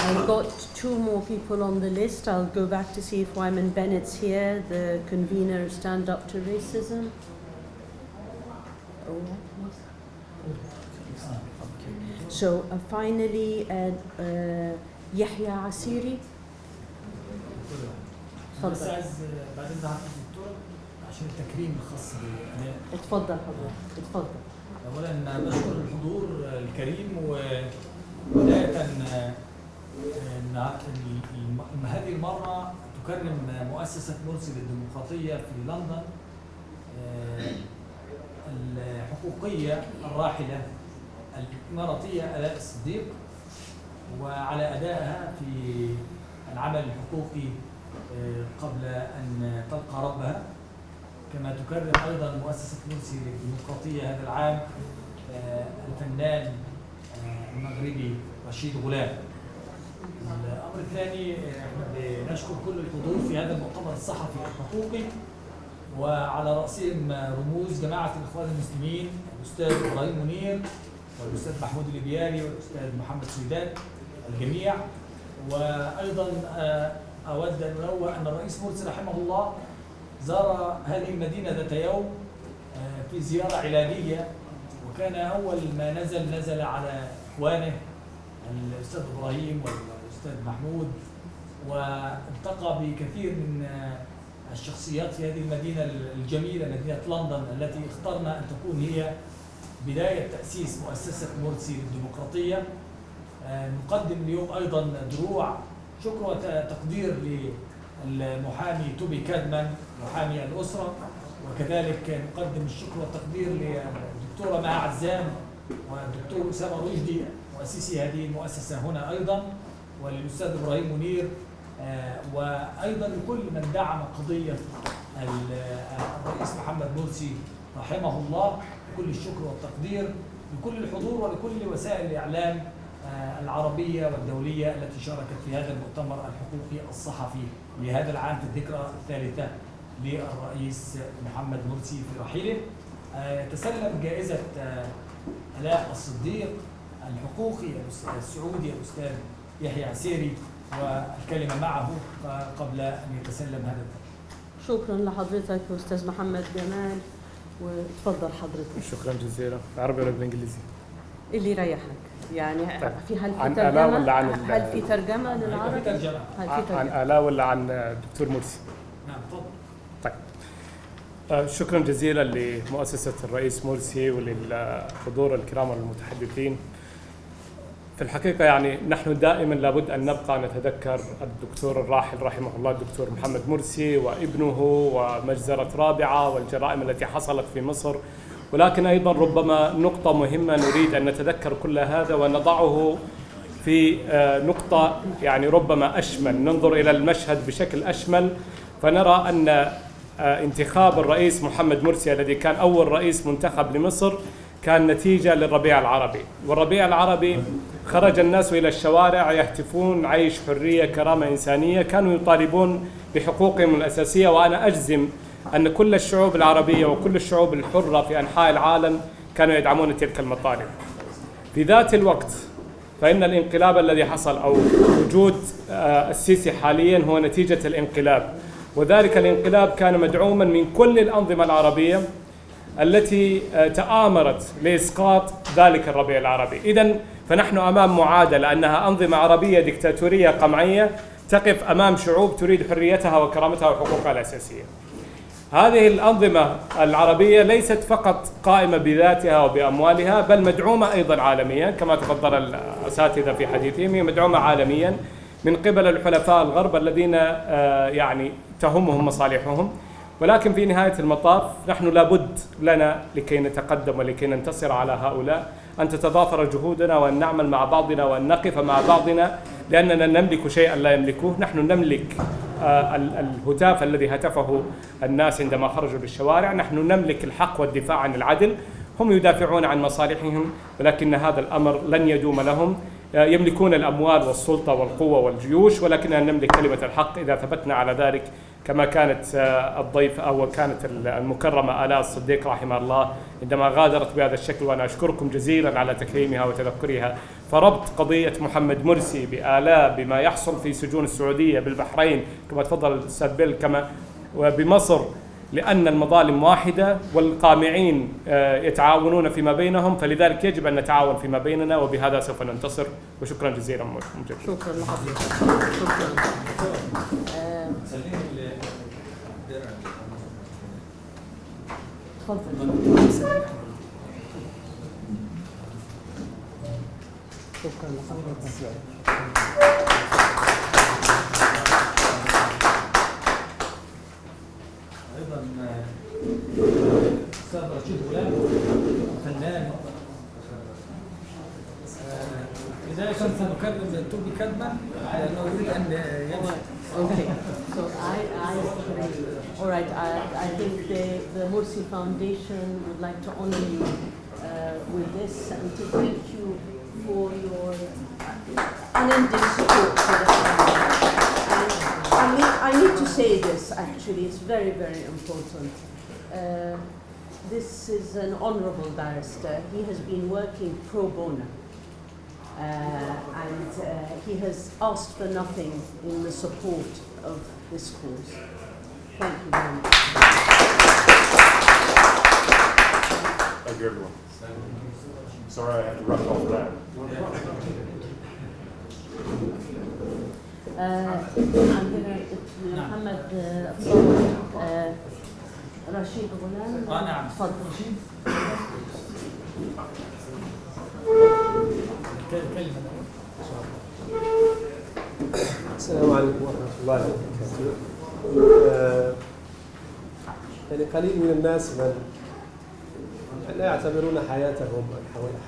I've got two more people on the list. I'll go back to see if Wyman Bennett's here, the convener of Stand Up to Racism. Oh, yes. So finally, Yahya Asiri. بس عايز بعدين ده الدكتور عشان التكريم الخاص بأداء. اتفضل حضرتك، اتفضل. أولاً بشكر الحضور الكريم وبداية إن هذه المرة تكرم مؤسسة مرسي للديمقراطية في لندن الحقوقية الراحلة الإماراتية آلاء الصديق، وعلى أدائها في العمل الحقوقي قبل أن تلقى ربها. كما تكرم أيضا مؤسسة مرسي للديمقراطية هذا العام الفنان المغربي رشيد غلام. الأمر الثاني، نشكر كل الحضور في هذا المؤتمر الصحفي الحقوقي، وعلى رأسهم رموز جماعة الإخوان المسلمين الأستاذ إبراهيم منير والأستاذ محمود الإبياري والأستاذ محمد سويدان الجميع. وأيضا أود أن أنوه أن الرئيس مرسي رحمه الله زار هذه المدينة ذات يوم في زيارة علاجية، وكان أول ما نزل على إخوانه الأستاذ إبراهيم والأستاذ محمود، والتقى بكثير من الشخصيات في هذه المدينة الجميلة مدينة لندن التي اخترنا أن تكون هي بداية تأسيس مؤسسة مرسي للديمقراطية. نقدم اليوم أيضا دروع شكر وتقدير للمحامي توبي كادمان محامي الأسرة، وكذلك نقدم الشكر والتقدير للدكتورة مها عزام والدكتور أسامة رشدي مؤسسي هذه المؤسسة هنا أيضا، وللأستاذ إبراهيم منير، وأيضا لكل من دعم قضية الرئيس محمد مرسي رحمه الله. كل الشكر والتقدير لكل الحضور ولكل وسائل الإعلام العربية والدولية التي شاركت في هذا المؤتمر الحقوقي الصحفي لهذا العام في الذكرى الثالثة للرئيس محمد مرسي في رحيله. تسلم جائزة آلاء الصديق الحقوقي السعودي الأستاذ يحيى عسيري، والكلمة معه قبل أن يتسلم هذا الذكر. شكرا لحضرتك أستاذ محمد جمال، وتفضل حضرتك. شكرا جزيلا. عربي ولا بالإنجليزي؟ اللي يريحك يعني. طيب. هل في ترجمة؟ هل في ترجمة للعربي؟ عن آلاء ولا عن دكتور مرسي؟ نعم تفضل. طيب. شكرا جزيلا لمؤسسة الرئيس مرسي وللحضور الكرام والمتحدثين. في الحقيقة يعني نحن دائما لابد أن نبقى نتذكر الدكتور الراحل رحمه الله الدكتور محمد مرسي وابنه ومجزرة رابعة والجرائم التي حصلت في مصر، ولكن أيضا ربما نقطة مهمة نريد أن نتذكر كل هذا ونضعه في نقطة يعني ربما أشمل، ننظر إلى المشهد بشكل أشمل، فنرى أن انتخاب الرئيس محمد مرسي الذي كان أول رئيس منتخب لمصر كان نتيجة للربيع العربي، والربيع العربي خرج الناس إلى الشوارع يهتفون عيش حرية كرامة إنسانية، كانوا يطالبون بحقوقهم الأساسية، وأنا أجزم أن كل الشعوب العربية وكل الشعوب الحرة في أنحاء العالم كانوا يدعمون تلك المطالب. في ذات الوقت فإن الانقلاب الذي حصل أو وجود السيسي حاليا هو نتيجة الانقلاب، وذلك الانقلاب كان مدعوما من كل الأنظمة العربية التي تآمرت لإسقاط ذلك الربيع العربي. إذن فنحن أمام معادلة أنها أنظمة عربية ديكتاتورية قمعية تقف أمام شعوب تريد حريتها وكرامتها وحقوقها الأساسية. هذه الأنظمة العربية ليست فقط قائمة بذاتها وبأموالها، بل مدعومة أيضا عالميا كما تفضل الأساتذة في حديثهم، هي مدعومة عالميا من قبل الحلفاء الغرب الذين يعني تهمهم مصالحهم. ولكن في نهاية المطاف نحن لابد لنا لكي نتقدم ولكي ننتصر على هؤلاء أن تتضافر جهودنا وأن نعمل مع بعضنا وأن نقف مع بعضنا، لأننا نملك شيئا لا يملكوه. نحن نملك الهتاف الذي هتفه الناس عندما خرجوا للشوارع، نحن نملك الحق والدفاع عن العدل، هم يدافعون عن مصالحهم ولكن هذا الأمر لن يدوم لهم. يملكون الأموال والسلطة والقوة والجيوش، ولكننا نملك كلمة الحق إذا ثبتنا على ذلك كما كانت الضيف أو كانت المكرمة آلاء الصديق رحمها الله عندما غادرت بهذا الشكل، وأنا أشكركم جزيلا على تكريمها وتذكرها. فربط قضية محمد مرسي بآلاء بما يحصل في سجون السعودية بالبحرين كما تفضل الأستاذ بيل كما وبمصر، لأن المظالم واحدة والقامعين يتعاونون فيما بينهم، فلذلك يجب أن نتعاون فيما بيننا، وبهذا سوف ننتصر. وشكرا جزيلا مجددا. شكرا لحضرتك. شكرا لحضرتك. ايضا استاذ رشيد غلام فنان، لذلك سنكرم توبي كدما لانه يريد ان يمشي. Okay, so all right, I think the Morsi Foundation would like to honor you with this and to thank you for your unending support for the family. I need to say this actually, it's very, very important. This is an honorable barrister. He has been working pro bono. And he has asked for nothing in the support of this cause. Thank you very much. Thank you, everyone. Sorry I had to rush off that. I'm going to Muhammad Rashid Ghulam. نعم. تفضل. السلام عليكم ورحمة الله وبركاته. يعني قليل من الناس من لا يعتبرون حياتهم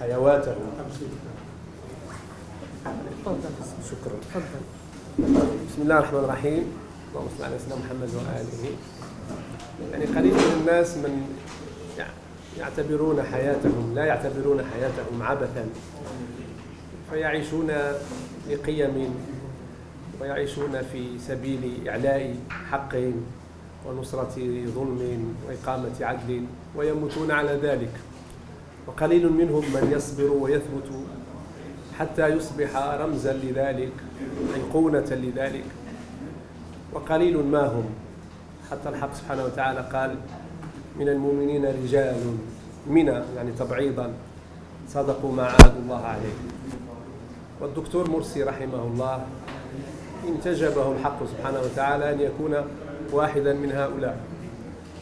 حيواتهم. شكرا. بسم الله الرحمن الرحيم. اللهم صل على سيدنا محمد وآله. يعني قليل من الناس من يعتبرون حياتهم لا يعتبرون حياتهم عبثا، فيعيشون لقيم ويعيشون في سبيل إعلاء حق ونصرة ظلم وإقامة عدل ويموتون على ذلك. وقليل منهم من يصبر ويثبت حتى يصبح رمزا لذلك، أيقونة لذلك، وقليل ما هم. حتى الحق سبحانه وتعالى قال: من المؤمنين رجال يعني تبعيضا صدقوا ما عاهدوا الله عليه. والدكتور مرسي رحمه الله انتجبه الحق سبحانه وتعالى أن يكون واحدا من هؤلاء،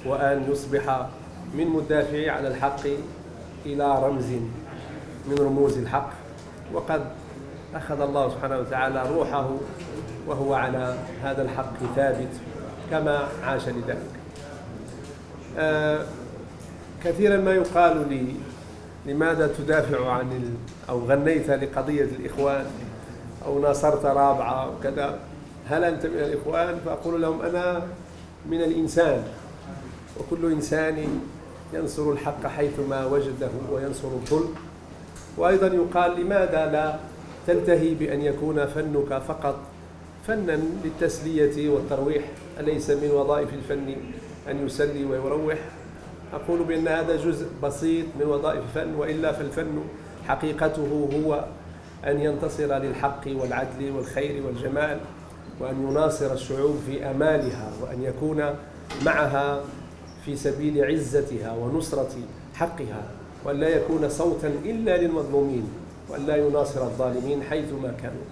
وأن يصبح من مدافعي على الحق إلى رمز من رموز الحق. وقد أخذ الله سبحانه وتعالى روحه وهو على هذا الحق ثابت كما عاش لذلك. كثيرا ما يقال لي: لماذا تدافع عن أو غنيت لقضية الإخوان أو ناصرت رابعة وكذا؟ هل أنت من الإخوان؟ فأقول لهم: أنا من الإنسان، وكل إنسان ينصر الحق حيثما وجده وينصر الظلم. وأيضا يقال: لماذا لا تنتهي بأن يكون فنك فقط فنا للتسلية والترويح؟ أليس من وظائف الفن أن يسلي ويروح؟ أقول بأن هذا جزء بسيط من وظائف الفن، وإلا فالفن حقيقته هو أن ينتصر للحق والعدل والخير والجمال، وأن يناصر الشعوب في آمالها، وأن يكون معها في سبيل عزتها ونصرة حقها، وأن لا يكون صوتا إلا للمظلومين، وأن لا يناصر الظالمين حيثما كانوا.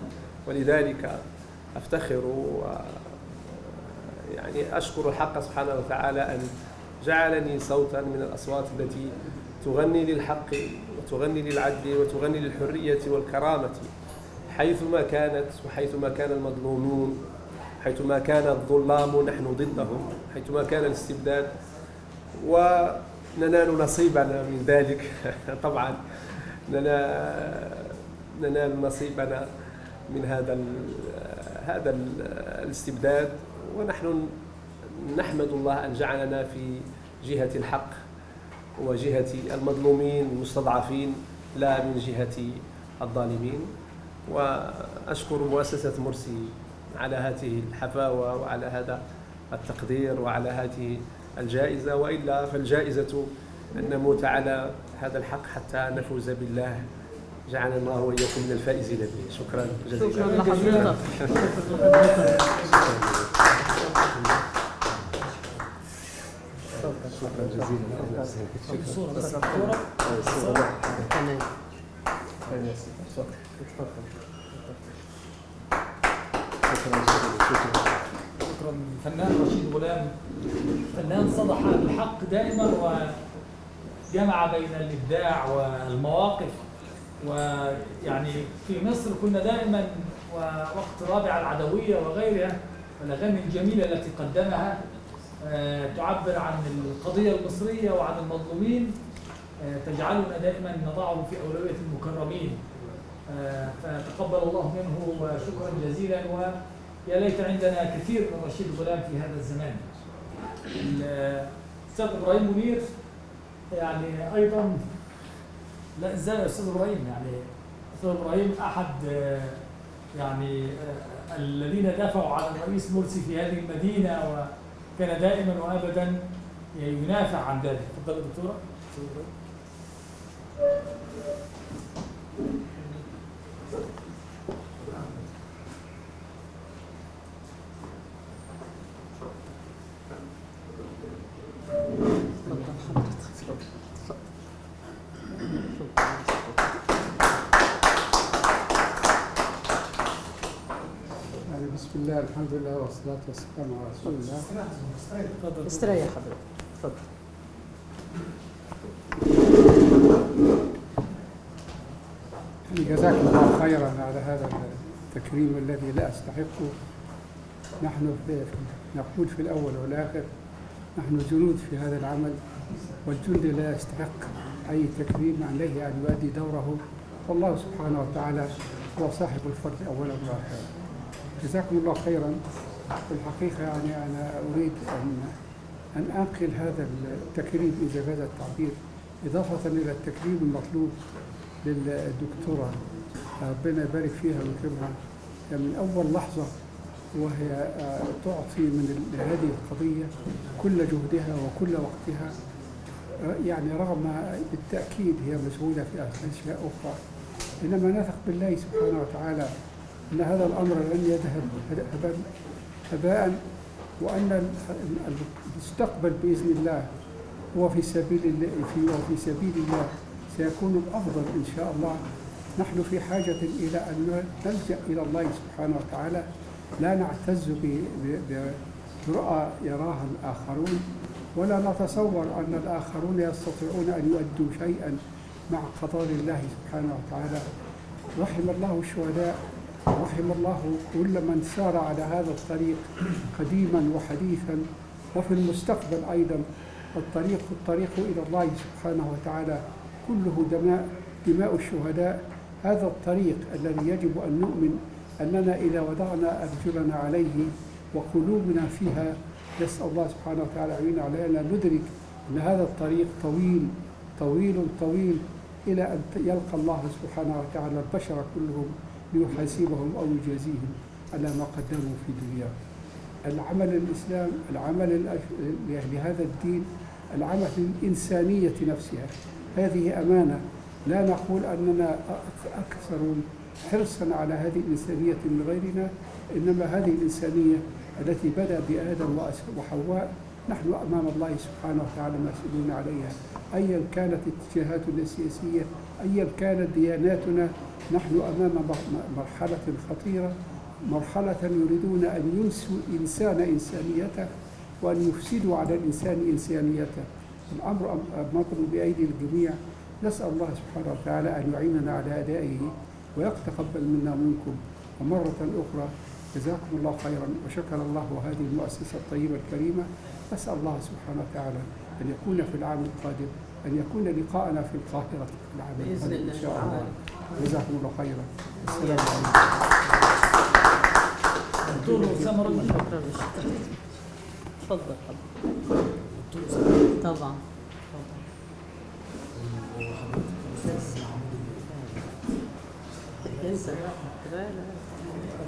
ولذلك أفتخر يعني أشكر الحق سبحانه وتعالى أن جعلني صوتا من الأصوات التي تغني للحق وتغني للعدل وتغني للحرية والكرامة حيثما كانت، وحيثما كان المظلومون، حيثما كان الظلام نحن ضدهم، حيثما كان الاستبداد، وننال نصيبنا من ذلك. طبعا ننال نصيبنا من هذا الاستبداد، ونحن نحمد الله أن جعلنا في جهة الحق وجهة المظلومين المستضعفين، لا من جهة الظالمين. وأشكر مؤسسة مرسي على هذه الحفاوة وعلى هذا التقدير وعلى هذه الجائزة، وإلا فالجائزة أن نموت على هذا الحق حتى نفوز بالله. جعلنا الله وإياكم من الفائزين به. شكرا جزيلا. شكرا لحضرتك. شكرا جزيلا. شكرا الفنان رشيد غلام، فنان صدح الحق دائما وجمع بين الإبداع والمواقف. ويعني في مصر كنا دائما ووقت رابع العدوية وغيرها الأغاني الجميلة التي قدمها تعبر عن القضية المصرية وعن المظلومين، تجعلنا دائما نضعه في أولوية المكرمين. فتقبل الله منه وشكرا جزيلا، ويا ليت عندنا كثير من رشيد غلام في هذا الزمان. الأستاذ إبراهيم منير يعني أيضا، لا ازاي يا أستاذ إبراهيم، يعني أستاذ إبراهيم أحد يعني الذين دافعوا عن الرئيس مرسي في هذه المدينة، وكان دائما وأبدا ينافع عن ذلك. تفضل دكتورة. بسم الله، الحمد لله والصلاة والسلام على رسول الله. استريح حضرتك. اتفضل. جزاك الله خيرا على هذا التكريم الذي لا أستحقه. نحن نقول في الأول والآخر نحن جنود في هذا العمل، والجندي لا يستحق أي تكريم، عليه أن يؤدي دوره، والله سبحانه وتعالى هو صاحب الفضل أولا وآخرا. جزاكم الله خيرا. في الحقيقة يعني أنا أريد أن أنقل هذا التكريم إذا جاز التعبير، إضافة إلى التكريم المطلوب للدكتورة، ربنا يبارك فيها ويكرمها، من أول لحظة وهي تعطي من هذه القضية كل جهدها وكل وقتها، يعني رغم بالتأكيد هي مشغولة في أشياء أخرى، إنما نثق بالله سبحانه وتعالى أن هذا الأمر لن يذهب هباء، وأن المستقبل بإذن الله هو في سبيل الله سيكون الأفضل إن شاء الله. نحن في حاجة إلى أن نلجأ إلى الله سبحانه وتعالى، لا نعتز برؤى يراها الآخرون، ولا نتصور أن الآخرون يستطيعون أن يؤدوا شيئا مع قضاء الله سبحانه وتعالى. رحم الله الشهداء، رحم الله كل من سار على هذا الطريق قديما وحديثا، وفي المستقبل أيضا. الطريق إلى الله سبحانه وتعالى كله دماء الشهداء. هذا الطريق الذي يجب أن نؤمن أننا إذا وضعنا أرجلنا عليه وقلوبنا فيها، نسأل الله سبحانه وتعالى يعين علينا ندرك أن هذا الطريق طويل طويل طويل إلى أن يلقى الله سبحانه وتعالى البشر كلهم ليحاسبهم أو يجازيهم على ما قدموا في الدنيا. العمل الإسلام، العمل لهذا الدين، العمل للإنسانية نفسها، هذه أمانة. لا نقول أننا أكثر حرصا على هذه الإنسانية من غيرنا، إنما هذه الإنسانية التي بدأ بآدم وحواء نحن أمام الله سبحانه وتعالى مسؤولون عليها، أيا كانت اتجاهاتنا السياسية، أيا كانت دياناتنا. نحن أمام مرحلة خطيرة، مرحلة يريدون أن ينسوا الإنسان إنسانيته وأن يفسدوا على الإنسان إنسانيته. الأمر مطلوب بأيدي الجميع. نسأل الله سبحانه وتعالى أن يعيننا على أدائه ويتقبل منا ومنكم. ومرة أخرى جزاكم الله خيرا، وشكر الله هذه المؤسسة الطيبة الكريمة. أسأل الله سبحانه وتعالى أن يكون في العام القادم، أن يكون لقاءنا في القاهرة في العام القادم إن شاء الله. جزاكم الله خيرا. السلام عليكم. دكتور أسامة رجل. تفضل. طبعا.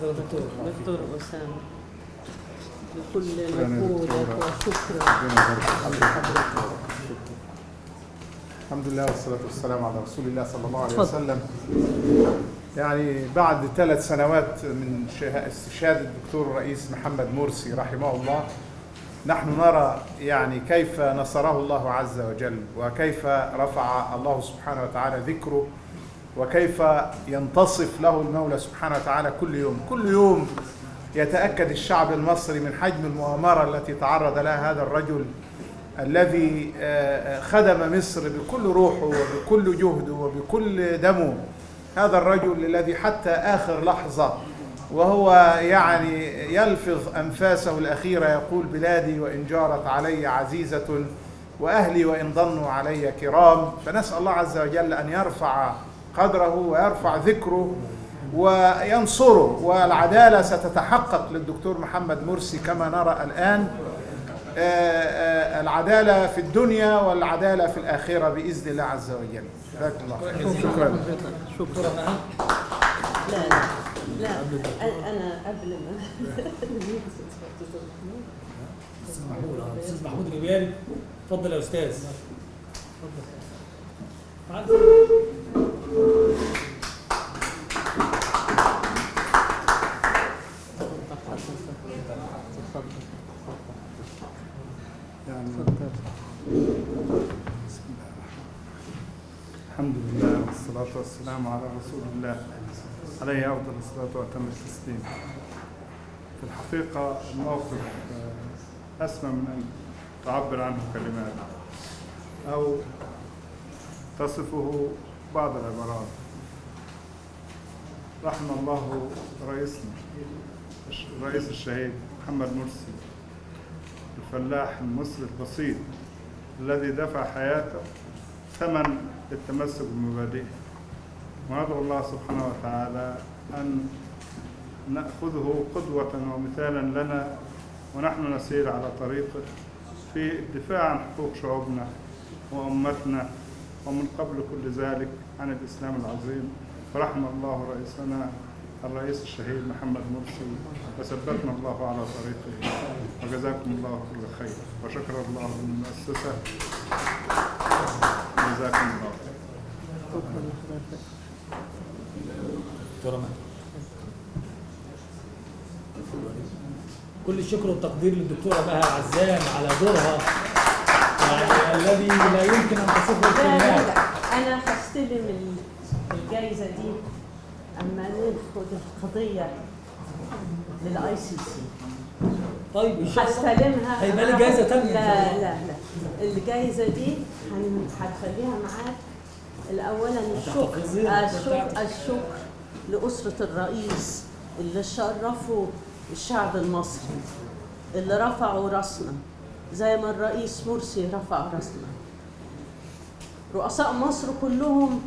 هذا دكتور أسامة. لكل مجهودك وشكرا. الحمد لله والصلاة والسلام على رسول الله صلى الله عليه وسلم. يعني بعد 3 سنوات من استشهاد الدكتور الرئيس محمد مرسي رحمه الله، نحن نرى يعني كيف نصره الله عز وجل، وكيف رفع الله سبحانه وتعالى ذكره، وكيف ينتصف له المولى سبحانه وتعالى كل يوم. كل يوم يتأكد الشعب المصري من حجم المؤامرة التي تعرض لها هذا الرجل الذي خدم مصر بكل روحه وبكل جهده وبكل دمه. هذا الرجل الذي حتى آخر لحظة وهو يعني يلفظ أنفاسه الأخيرة يقول: بلادي وإن جارت علي عزيزة وأهلي وإن ضنوا علي كرام. فنسأل الله عز وجل أن يرفع قدره ويرفع ذكره وينصره، والعدالة ستتحقق للدكتور محمد مرسي كما نرى الآن، العدالة في الدنيا والعدالة في الآخرة بإذن الله عز وجل. جزاك الله خير. شكرا. شكرا. لا لا أنا قبل ما أستاذ محمود الجبيري، اتفضل يا أستاذ. الحمد لله والصلاة والسلام على رسول الله عليه أفضل الصلاة وأتم التسليم. في الحقيقة الموقف أسمى من أن تعبر عنه كلمات أو تصفه بعض العبارات. رحم الله رئيسنا الرئيس الشهيد محمد مرسي، الفلاح المصري البسيط الذي دفع حياته ثمن للتمسك بمبادئه، وندعو الله سبحانه وتعالى أن نأخذه قدوة ومثالا لنا ونحن نسير على طريقه في الدفاع عن حقوق شعوبنا وأمتنا، ومن قبل كل ذلك عن الإسلام العظيم. فرحم الله رئيسنا الرئيس الشهيد محمد مرسي وثبتنا الله على طريقه، وجزاكم الله كل خير، وشكر الله للمؤسسة. جزاكم الله خير. كل الشكر والتقدير للدكتورة مها عزام على دورها يعني الذي لا يمكن أن تصفه الكلمات. أنا هستلم الجائزة دي أما ناخد القضية للآي سي سي. طيب إن شاء الله هستلمها. هيبقى لي جائزة تانية. لا الجائزة دي هتخليها معاك. الأولا الشكر لأسرة الرئيس اللي شرفوا الشعب المصري، اللي رفعوا راسنا زي ما الرئيس مرسي رفع راسنا. رؤساء مصر كلهم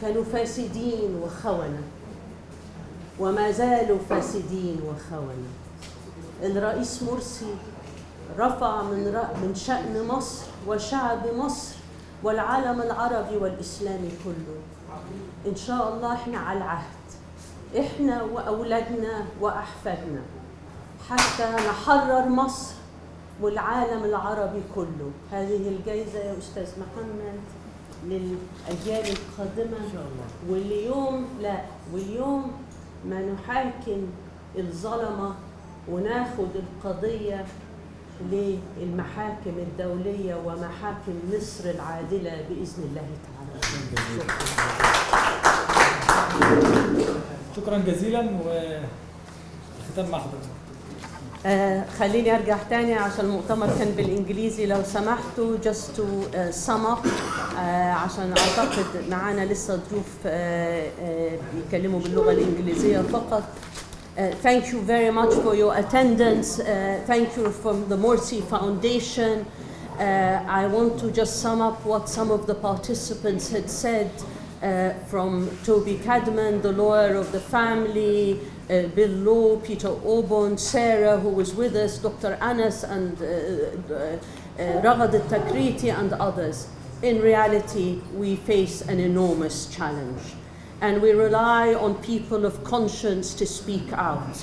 كانوا فاسدين وخونة وما زالوا فاسدين وخونة. الرئيس مرسي رفع من شأن مصر وشعب مصر والعالم العربي والإسلامي كله. إن شاء الله إحنا على العهد، إحنا وأولادنا وأحفادنا، حتى نحرر مصر والعالم العربي كله. هذه الجائزة يا أستاذ محمد للأجيال القادمة. إن شاء الله. واليوم ما نحاكم الظلمة وناخد القضية للمحاكم الدولية ومحاكم مصر العادلة بإذن الله تعالى. شكرا جزيلا، وختام مع حضرتك. خليني أرجع تاني عشان المؤتمر كان بالإنجليزي لو سمحتوا. just to sum up عشان أعتقد معانا لسه ضيوف بيتكلموا باللغة الإنجليزية فقط. Thank you very much for your attendance. Thank you from the Morsi Foundation. I want to just sum up what some of the participants had said, from Toby Cadman, the lawyer of the family, Bill Lowe, Peter Obon, Sarah, who was with us, Dr. Anas, and Ragad al-Takriti, and others. In reality, we face an enormous challenge, and we rely on people of conscience to speak out.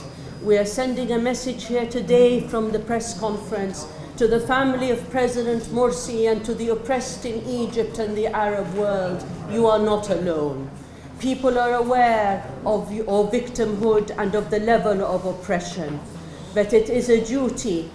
We are sending a message here today from the press conference to the family of President Morsi and to the oppressed in Egypt and the Arab world. You are not alone. People are aware of your victimhood and of the level of oppression. But it is a duty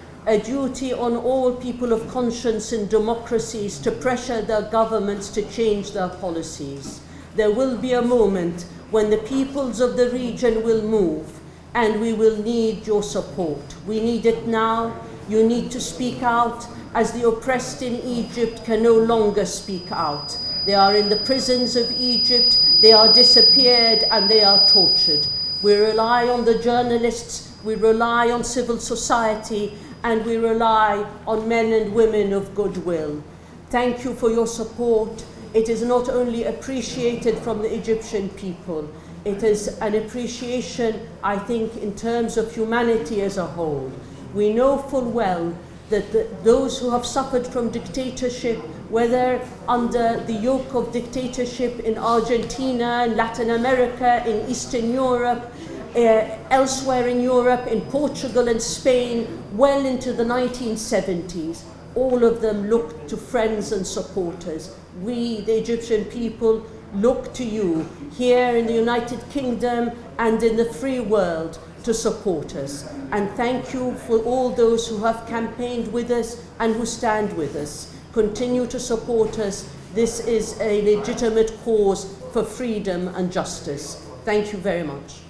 on all people of conscience in democracies to pressure their governments to change their policies. There will be a moment when the peoples of the region will move, and we will need your support. We need it now. You need to speak out, as the oppressed in Egypt can no longer speak out. They are in the prisons of Egypt, they are disappeared, and they are tortured. We rely on the journalists, we rely on civil society, and we rely on men and women of goodwill. Thank you for your support. It is not only appreciated from the Egyptian people, it is an appreciation, I think, in terms of humanity as a whole. We know full well that those who have suffered from dictatorship, whether under the yoke of dictatorship in Argentina, in Latin America, in Eastern Europe, elsewhere in Europe, in Portugal and Spain, well into the 1970s, all of them looked to friends and supporters. We, the Egyptian people, look to you here in the United Kingdom and in the free world to support us. And thank you for all those who have campaigned with us and who stand with us. Continue to support us. This is a legitimate cause for freedom and justice. Thank you very much.